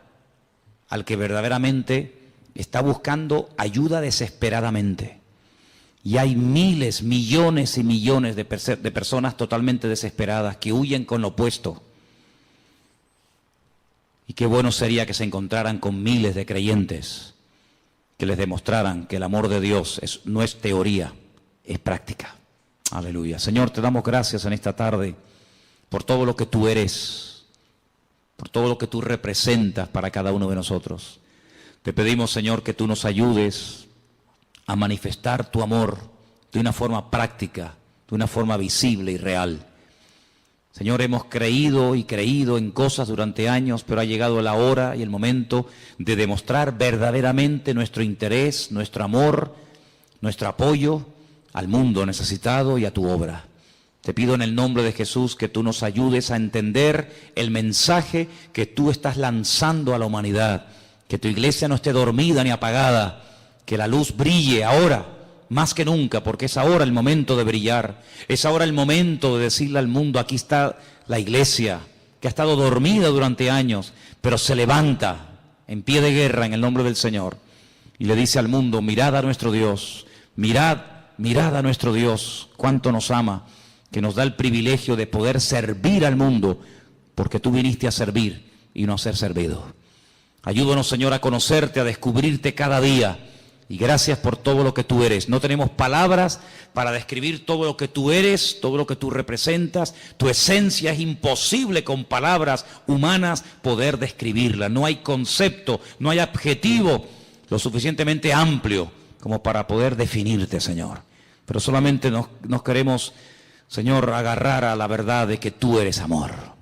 al que verdaderamente está buscando ayuda desesperadamente. Y hay miles, millones y millones de personas totalmente desesperadas que huyen con lo opuesto. Y qué bueno sería que se encontraran con miles de creyentes que les demostraran que el amor de Dios no es teoría, es práctica. Aleluya. Señor, te damos gracias en esta tarde por todo lo que tú eres, por todo lo que tú representas para cada uno de nosotros. Te pedimos, Señor, que tú nos ayudes a manifestar tu amor de una forma práctica, de una forma visible y real. Señor, hemos creído y creído en cosas durante años, pero ha llegado la hora y el momento de demostrar verdaderamente nuestro interés, nuestro amor, nuestro apoyo al mundo necesitado y a tu obra. Te pido en el nombre de Jesús que tú nos ayudes a entender el mensaje que tú estás lanzando a la humanidad, que tu iglesia no esté dormida ni apagada, que la luz brille ahora, más que nunca, porque es ahora el momento de brillar, es ahora el momento de decirle al mundo, aquí está la iglesia, que ha estado dormida durante años, pero se levanta en pie de guerra en el nombre del Señor, y le dice al mundo, mirad a nuestro Dios, mirad a nuestro Dios, cuánto nos ama, que nos da el privilegio de poder servir al mundo, porque tú viniste a servir y no a ser servido. Ayúdanos, Señor, a conocerte, a descubrirte cada día. Y gracias por todo lo que tú eres. No tenemos palabras para describir todo lo que tú eres, todo lo que tú representas. Tu esencia es imposible con palabras humanas poder describirla. No hay concepto, no hay adjetivo lo suficientemente amplio como para poder definirte, Señor. Pero solamente nos queremos, Señor, agarrar a la verdad de que tú eres amor.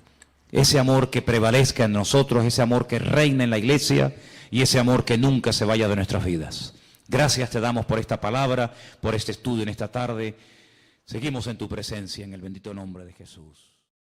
Ese amor que prevalezca en nosotros, ese amor que reina en la iglesia y ese amor que nunca se vaya de nuestras vidas. Gracias te damos por esta palabra, por este estudio en esta tarde. Seguimos en tu presencia en el bendito nombre de Jesús.